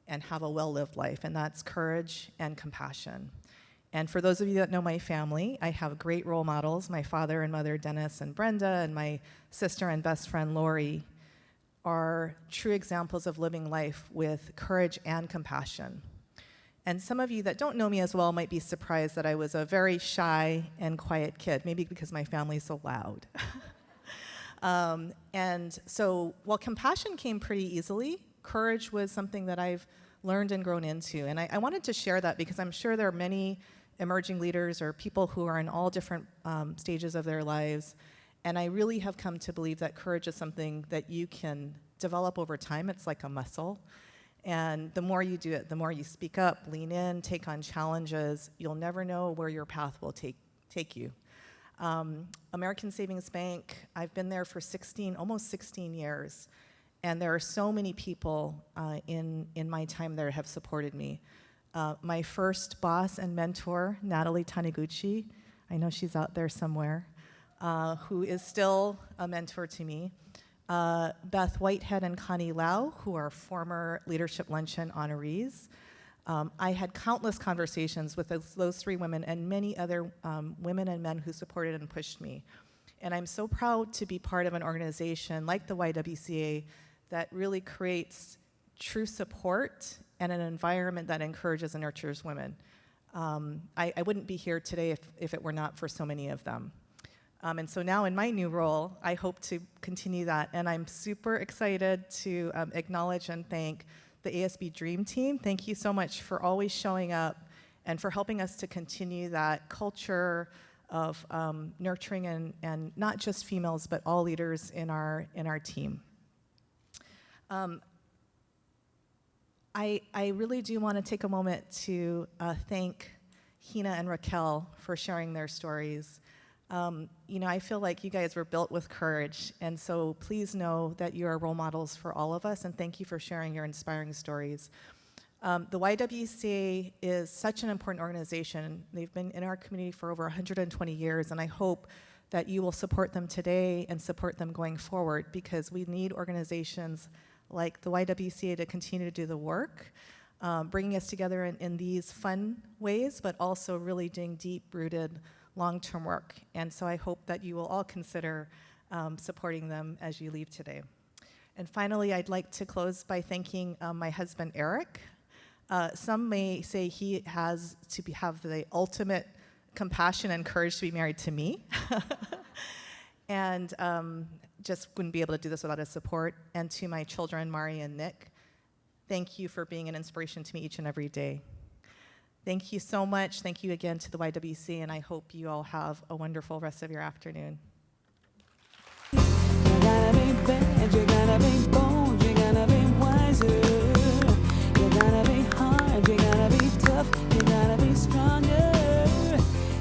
[SPEAKER 17] and have a well-lived life, and that's courage and compassion. And for those of you that know my family, I have great role models. My father and mother, Dennis and Brenda, and my sister and best friend, Lori, are true examples of living life with courage and compassion. And some of you that don't know me as well might be surprised that I was a very shy and quiet kid, maybe because my family's so loud. And so while compassion came pretty easily, courage was something that I've learned and grown into. And I wanted to share that because I'm sure there are many emerging leaders or people who are in all different stages of their lives. And I really have come to believe that courage is something that you can develop over time. It's like a muscle. And the more you do it, the more you speak up, lean in, take on challenges, you'll never know where your path will take you. American Savings Bank, I've been there for almost 16 years. And there are so many people in my time there have supported me. My first boss and mentor, Natalie Taniguchi, I know she's out there somewhere, who is still a mentor to me. Beth Whitehead and Connie Lau, who are former Leadership Luncheon honorees. I had countless conversations with those three women and many other women and men who supported and pushed me. And I'm so proud to be part of an organization like the YWCA that really creates true support and an environment that encourages and nurtures women. I wouldn't be here today if it were not for so many of them. And so now in my new role, I hope to continue that. And I'm super excited to acknowledge and thank the ASB Dream Team. Thank you so much for always showing up and for helping us to continue that culture of nurturing and not just females, but all leaders in our team. I really do want to take a moment to thank Hina and Raquel for sharing their stories. I feel like you guys were built with courage, and so please know that you are role models for all of us, and thank you for sharing your inspiring stories. The YWCA is such an important organization. They've been in our community for over 120 years, and I hope that you will support them today and support them going forward, because we need organizations like the YWCA to continue to do the work, bringing us together in these fun ways, but also really doing deep-rooted long-term work. And so I hope that you will all consider supporting them as you leave today. And finally, I'd like to close by thanking my husband, Eric. Some may say he has to have the ultimate compassion and courage to be married to me. And just wouldn't be able to do this without his support. And to my children, Mari and Nick, thank you for being an inspiration to me each and every day. Thank you so much. Thank you again to the YWCA, and I hope you all have a wonderful rest of your afternoon.
[SPEAKER 3] You gotta be bad, you gotta be bold, you gotta be wiser. You gotta be hard, you gotta be tough, you gotta be stronger.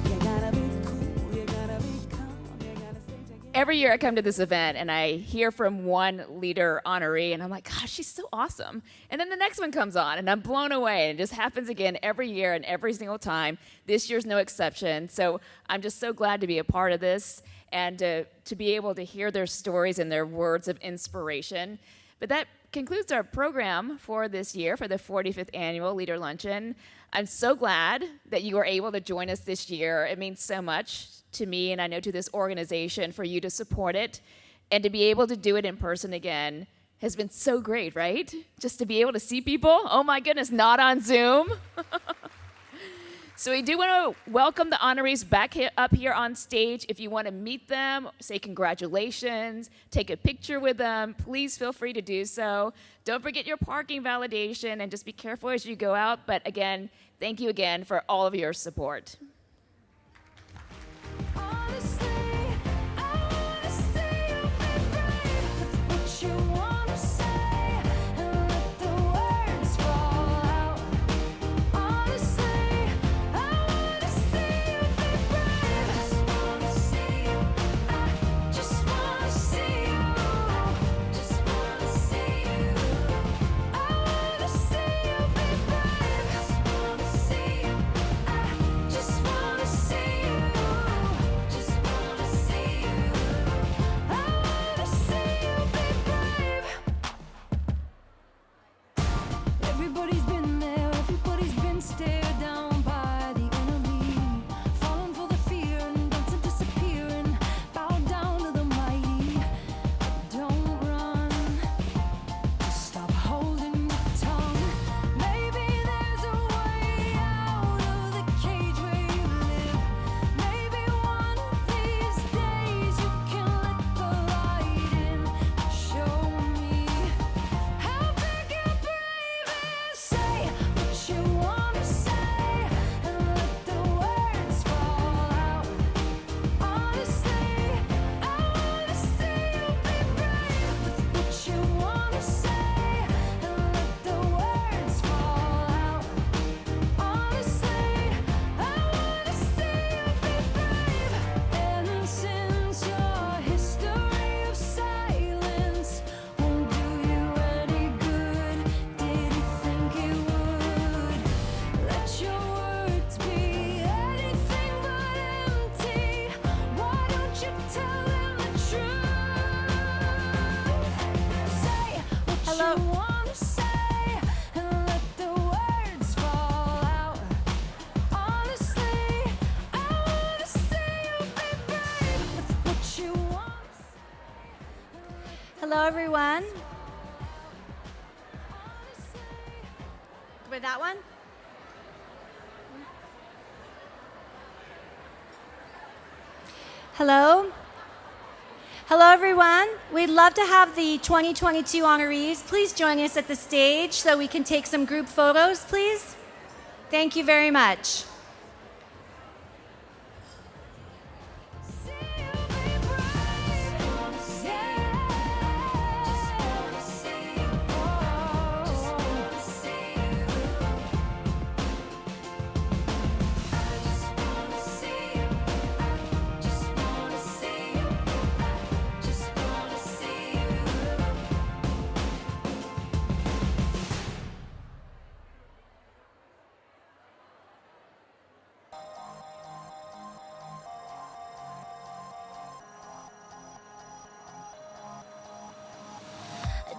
[SPEAKER 3] You gotta be cool, you gotta be calm, you gotta stay together.
[SPEAKER 2] Every year I come to this event and I hear from one leader honoree and I'm like, gosh, she's so awesome. And then the next one comes on and I'm blown away. And it just happens again every year and every single time. This year's no exception. So I'm just so glad to be a part of this and to be able to hear their stories and their words of inspiration. But that concludes our program for this year, for the 45th annual Leader Luncheon. I'm so glad that you were able to join us this year. It means so much to me, and I know to this organization, for you to support it and to be able to do it in person again has been so great, right? Just to be able to see people. Oh my goodness, not on Zoom. So we do want to welcome the honorees back up here on stage. If you want to meet them, say congratulations, take a picture with them, please feel free to do so. Don't forget your parking validation and just be careful as you go out. But again, thank you again for all of your support.
[SPEAKER 1] Everybody's been there, everybody's been stared down by the enemy, falling for the fear and dancing, disappearing, bow down to the mighty. Don't run, stop holding your tongue. Maybe there's a way out of the cage where you live. Maybe one of these days you can let the light in. Show me how big your brave is. Say what you wanna say and let the words fall out. Honestly, I wanna see you be brave with what you wanna say and let the words fall out. Honestly, I wanna see you be brave. And since your history of silence won't do you any good, did you think it would? Let your words be anything but empty. Why don't you tell them the truth? Say what you wanna say and let the words fall out. Honestly, I wanna see you be brave with what you want.
[SPEAKER 8] Hello, everyone. With that one? Hello. Hello, everyone. We'd love to have the 2022 honorees. Please join us at the stage so we can take some group photos, please. Thank you very much.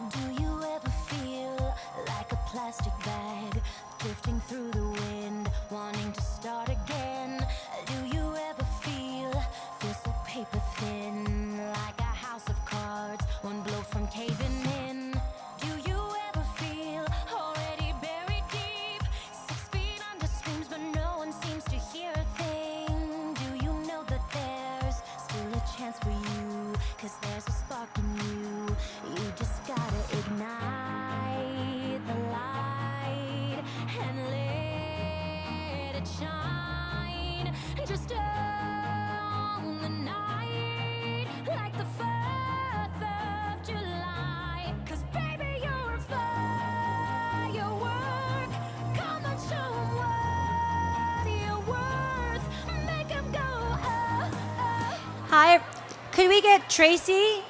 [SPEAKER 1] Do you ever feel like a plastic bag drifting through the wind, wanting to start again? Do you ever feel so paper thin, like a house of cards, one blow from caving in? Do you ever feel already buried deep, 6 feet under screams, but no one seems to hear a thing? Do you know that there's still a chance for you, 'cause there's a spark in you? You just gotta ignite the light and let it shine. Just on the night, like the 4th of July. 'Cause baby, you're a firework. Come on, show 'em what you're worth. Make 'em go, oh, oh.
[SPEAKER 8] Hi. Could we get Tracy?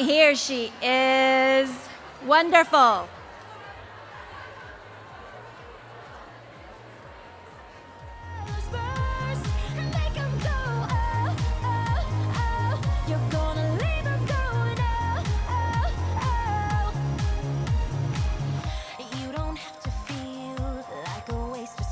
[SPEAKER 8] Here she is. Wonderful.
[SPEAKER 1] Make 'em go, oh, oh, oh. You're gonna leave 'em going, oh, oh, oh. You don't have to feel like a waste of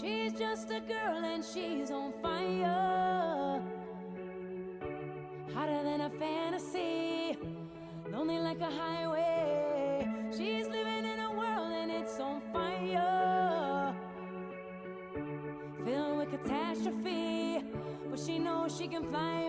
[SPEAKER 1] She's just a girl and she's on fire, hotter than a fantasy, lonely like a highway. She's living in a world and it's on fire, filled with catastrophe, but she knows she can fly